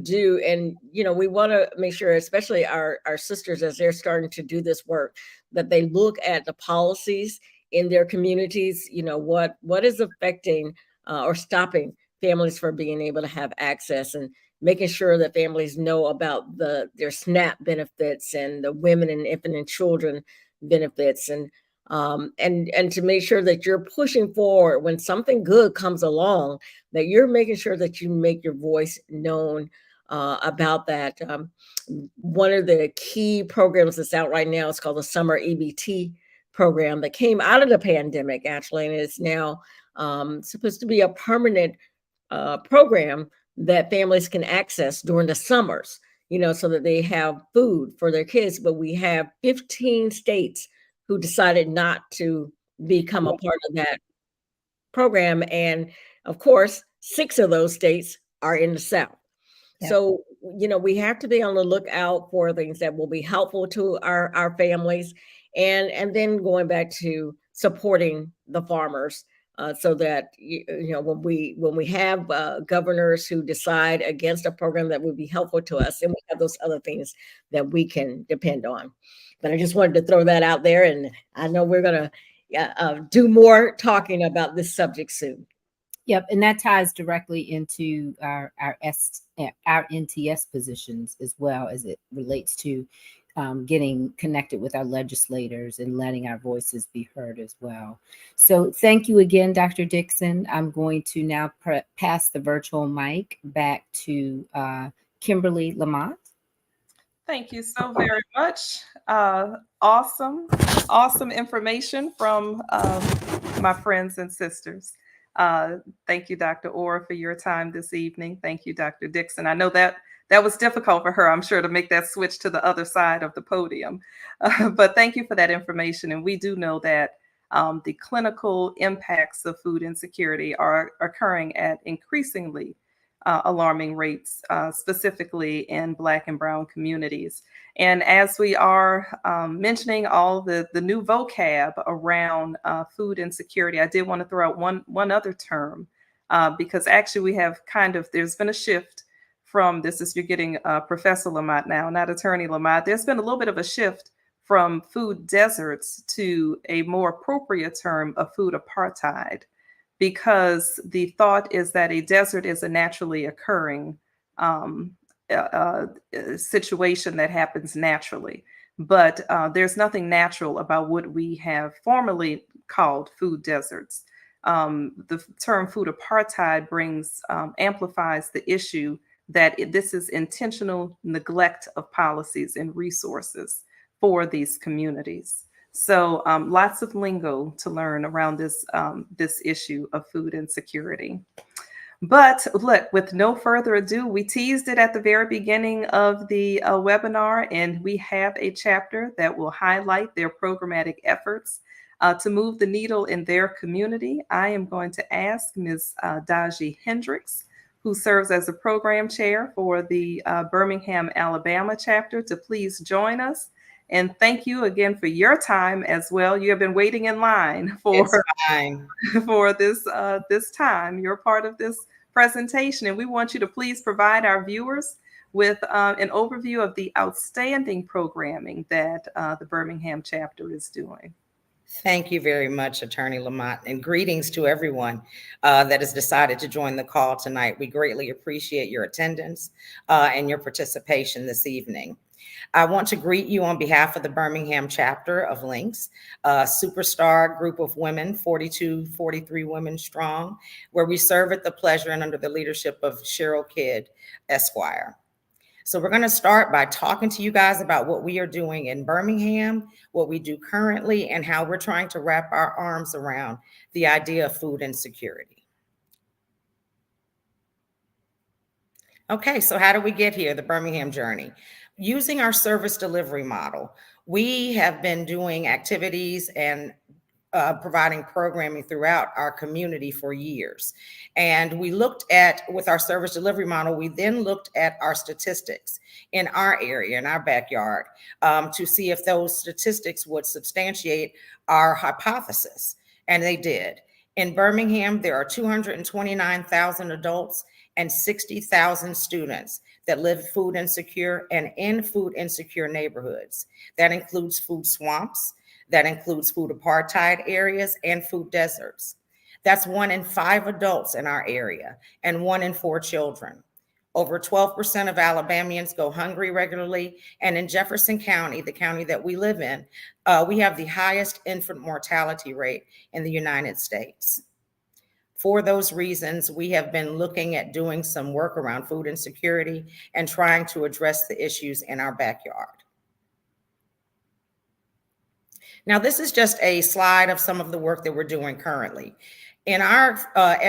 do. And we want to make sure, especially our sisters, as they're starting to do this work, that they look at the policies in their communities. What is affecting or stopping families from being able to have access, and making sure that families know about their SNAP benefits and the women and infant and children benefits, and to make sure that you're pushing forward when something good comes along, that you're making sure that you make your voice known about that. One of the key programs that's out right now is called the Summer EBT program, that came out of the pandemic, actually, and it's now supposed to be a permanent program that families can access during the summers, so that they have food for their kids. But we have 15 states who decided not to become a part of that program. And of course, 6 of those states are in the South. Yeah. So, we have to be on the lookout for things that will be helpful to our families, and then going back to supporting the farmers, so that when we have governors who decide against a program that would be helpful to us, and we have those other things that we can depend on. But I just wanted to throw that out there, and I know we're going to do more talking about this subject soon. Yep, and that ties directly into our NTS positions, as well as it relates to getting connected with our legislators and letting our voices be heard as well. So thank you again, Dr. Dixon. I'm going to now pass the virtual mic back to Kimberly Lamont. Thank you so very much. Awesome information from my friends and sisters. Thank you, Dr. Orr, for your time this evening. Thank you, Dr. Dixon. I know that was difficult for her, I'm sure, to make that switch to the other side of the podium. But thank you for that information. And we do know that the clinical impacts of food insecurity are occurring at increasingly alarming rates, specifically in Black and Brown communities. And as we are mentioning all the new vocab around food insecurity, I did want to throw out one other term, because actually we have there's been a shift from you're getting Professor Lamont now, not Attorney Lamont. There's been a little bit of a shift from food deserts to a more appropriate term of food apartheid, because the thought is that a desert is a naturally occurring situation that happens naturally. But there's nothing natural about what we have formerly called food deserts. The term food apartheid amplifies the issue that this is intentional neglect of policies and resources for these communities. So lots of lingo to learn around this issue of food insecurity. But look, with no further ado, we teased it at the very beginning of the webinar, and we have a chapter that will highlight their programmatic efforts to move the needle in their community. I am going to ask Ms. Daji Hendricks, who serves as a program chair for the Birmingham, Alabama chapter, to please join us. And thank you again for your time as well. You have been waiting in line for It's fine. for this time. You're part of this presentation, and we want you to please provide our viewers with an overview of the outstanding programming that the Birmingham chapter is doing. Thank you very much, Attorney Lamont, and greetings to everyone that has decided to join the call tonight. We greatly appreciate your attendance and your participation this evening. I want to greet you on behalf of the Birmingham chapter of Links, a superstar group of women, 42, 43 women strong, where we serve at the pleasure and under the leadership of Cheryl Kidd, Esquire. So we're going to start by talking to you guys about what we are doing in Birmingham, what we do currently, and how we're trying to wrap our arms around the idea of food insecurity. Okay, so how do we get here, the Birmingham journey? Using our service delivery model, we have been doing activities and providing programming throughout our community for years. And we looked at, with our service delivery model, we then looked at our statistics in our area, in our backyard, to see if those statistics would substantiate our hypothesis. And they did. In Birmingham, there are 229,000 adults and 60,000 students that live food insecure and in food insecure neighborhoods. That includes food swamps, that includes food apartheid areas and food deserts. That's 1 in 5 adults in our area and 1 in 4 children. Over 12% of Alabamians go hungry regularly. And in Jefferson County, the county that we live in, we have the highest infant mortality rate in the United States. For those reasons, we have been looking at doing some work around food insecurity and trying to address the issues in our backyard. Now, this is just a slide of some of the work that we're doing currently. In our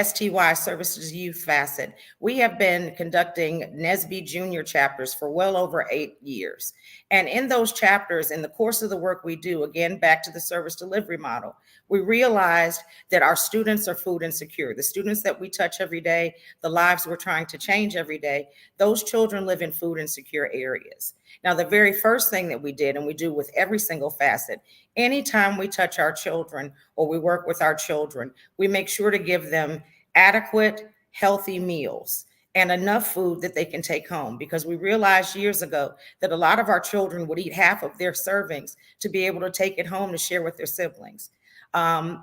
STY Services Youth facet, we have been conducting NSBE Junior chapters for well over 8 years. And in those chapters, in the course of the work we do, again, back to the service delivery model, we realized that our students are food insecure. The students that we touch every day, the lives we're trying to change every day, those children live in food insecure areas. Now, the very first thing that we did, and we do with every single facet, anytime we touch our children or we work with our children, we make sure to give them adequate, healthy meals and enough food that they can take home, because we realized years ago that a lot of our children would eat half of their servings to be able to take it home to share with their siblings.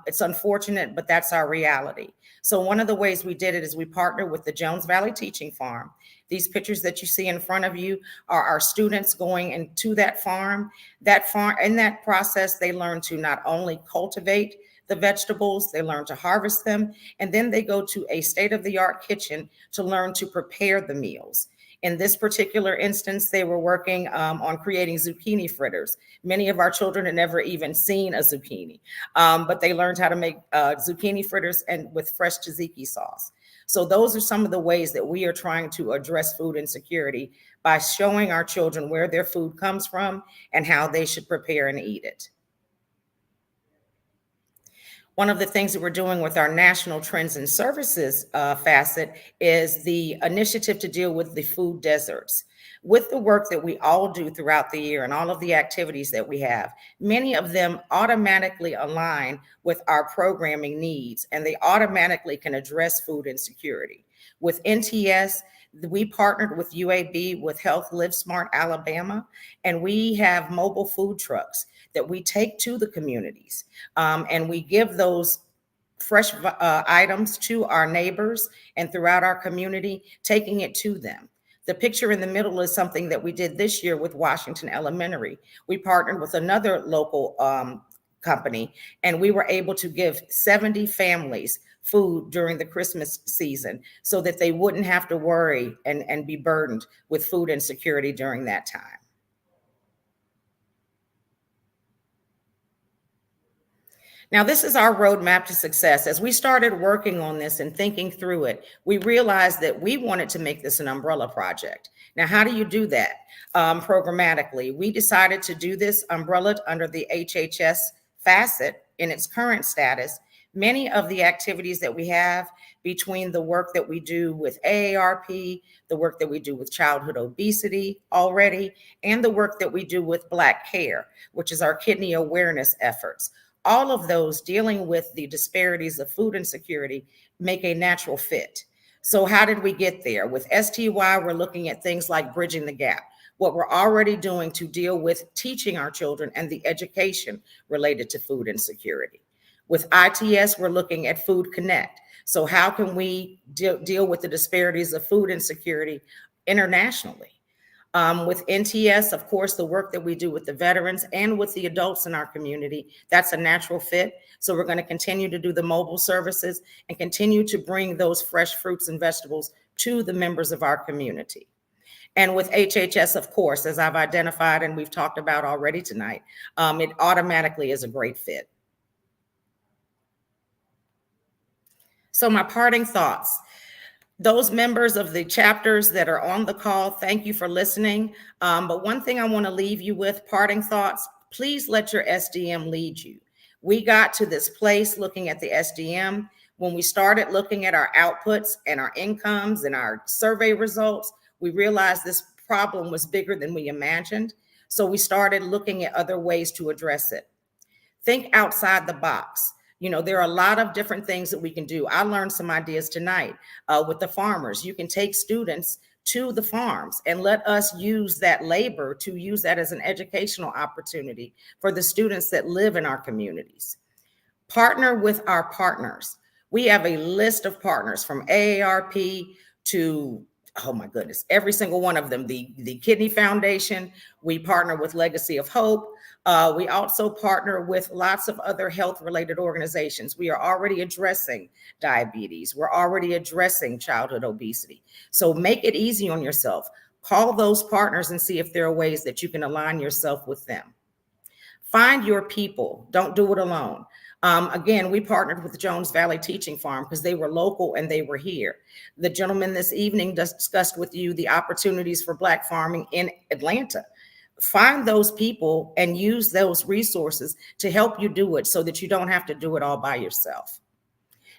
It's unfortunate, but that's our reality. So one of the ways we did it is we partnered with the Jones Valley Teaching Farm. These pictures that you see in front of you are our students going into that farm. In that process, they learn to not only cultivate the vegetables, they learn to harvest them, and then they go to a state-of-the-art kitchen to learn to prepare the meals. In this particular instance, they were working on creating zucchini fritters. Many of our children had never even seen a zucchini, but they learned how to make zucchini fritters and with fresh tzatziki sauce. So those are some of the ways that we are trying to address food insecurity, by showing our children where their food comes from and how they should prepare and eat it. One of the things that we're doing with our National Trends and Services facet is the initiative to deal with the food deserts. With the work that we all do throughout the year and all of the activities that we have, many of them automatically align with our programming needs, and they automatically can address food insecurity. With NTS, we partnered with UAB, with Health Live Smart Alabama, and we have mobile food trucks that we take to the communities, and we give those fresh items to our neighbors and throughout our community, taking it to them. The picture in the middle is something that we did this year with Washington Elementary. We partnered with another local company, and we were able to give 70 families food during the Christmas season so that they wouldn't have to worry and be burdened with food insecurity during that time. Now, this is our roadmap to success. As we started working on this and thinking through it, we realized that we wanted to make this an umbrella project. Now, how do you do that programmatically? We decided to do this umbrella under the HHS facet in its current status, Many of the activities that we have, between the work that we do with AARP, the work that we do with childhood obesity already, and the work that we do with Black Care, which is our kidney awareness efforts, all of those dealing with the disparities of food insecurity make a natural fit. So how did we get there? With STY, we're looking at things like bridging the gap, what we're already doing to deal with teaching our children and the education related to food insecurity. With ITS, we're looking at Food Connect. So how can we deal with the disparities of food insecurity internationally? With NTS, of course, the work that we do with the veterans and with the adults in our community, that's a natural fit. So we're going to continue to do the mobile services and continue to bring those fresh fruits and vegetables to the members of our community. And with HHS, of course, as I've identified and we've talked about already tonight, it automatically is a great fit. So my parting thoughts. Those members of the chapters that are on the call, thank you for listening. But one thing I want to leave you with, parting thoughts, please let your SDM lead you. We got to this place looking at the SDM. When we started looking at our outputs and our incomes and our survey results, we realized this problem was bigger than we imagined. So we started looking at other ways to address it. Think outside the box. You know, there are a lot of different things that we can do. I learned some ideas tonight with the farmers. You can take students to the farms and let us use that labor to use that as an educational opportunity for the students that live in our communities. Partner with our partners. We have a list of partners from AARP to, oh my goodness, every single one of them. The Kidney Foundation, we partner with Legacy of Hope. We also partner with lots of other health-related organizations. We are already addressing diabetes. We're already addressing childhood obesity. So make it easy on yourself. Call those partners and see if there are ways that you can align yourself with them. Find your people. Don't do it alone. Again, we partnered with the Jones Valley Teaching Farm because they were local and they were here. The gentleman this evening discussed with you the opportunities for Black farming in Atlanta. Find those people and use those resources to help you do it so that you don't have to do it all by yourself.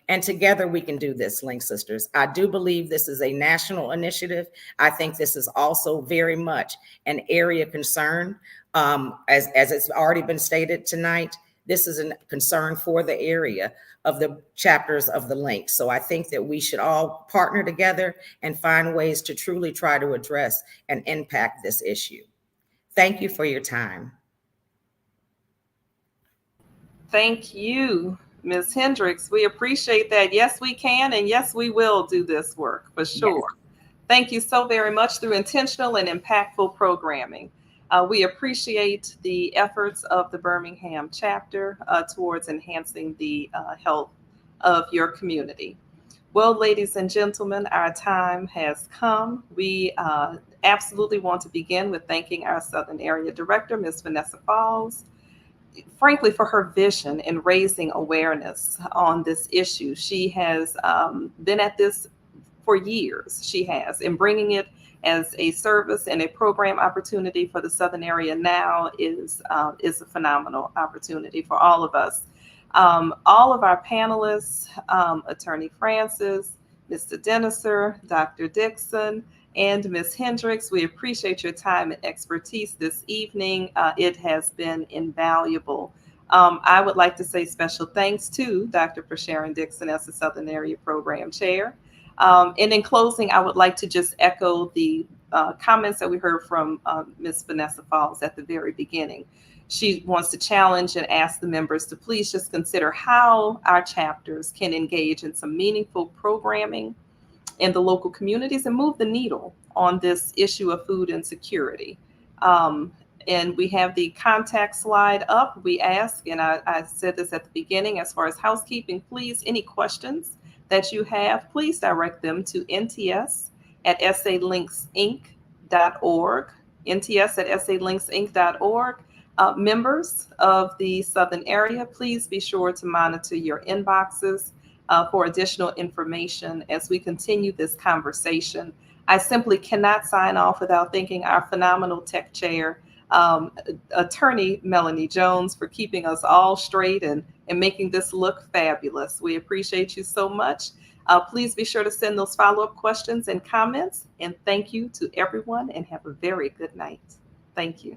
And together we can do this, Link Sisters. I do believe this is a national initiative. I think this is also very much an area concern. As it's already been stated tonight, this is a concern for the area of the chapters of the Link. So I think that we should all partner together and find ways to truly try to address and impact this issue. Thank you for your time. Thank you, Ms. Hendricks. We appreciate that. Yes, we can, and yes, we will do this work for sure. Yes. Thank you so very much. Through intentional and impactful programming, we appreciate the efforts of the Birmingham chapter towards enhancing the health of your community. Well, ladies and gentlemen, our time has come. We absolutely want to begin with thanking our Southern Area Director, Ms. Vanessa Falls, frankly, for her vision in raising awareness on this issue. She has been at this for years. She has, and bringing it as a service and a program opportunity for the Southern area now is a phenomenal opportunity for all of us. All of our panelists, Attorney Francis, Mr. Deniser, Dr. Dixon, and Ms. Hendricks, we appreciate your time and expertise this evening. It has been invaluable. I would like to say special thanks to Dr. Sharon Dixon as the Southern Area Program Chair. And in closing, I would like to just echo the comments that we heard from Ms. Vanessa Falls at the very beginning. She wants to challenge and ask the members to please just consider how our chapters can engage in some meaningful programming in the local communities and move the needle on this issue of food insecurity. And we have the contact slide up. We ask, and I said this at the beginning, as far as housekeeping, please, any questions that you have, please direct them to nts@salinksinc.org, nts@salinksinc.org. Members of the Southern area, please be sure to monitor your inboxes for additional information as we continue this conversation. I simply cannot sign off without thanking our phenomenal tech chair, Attorney Melanie Jones for keeping us all straight and making this look fabulous. We appreciate you so much. Please be sure to send those follow-up questions and comments. And thank you to everyone, and have a very good night. Thank you.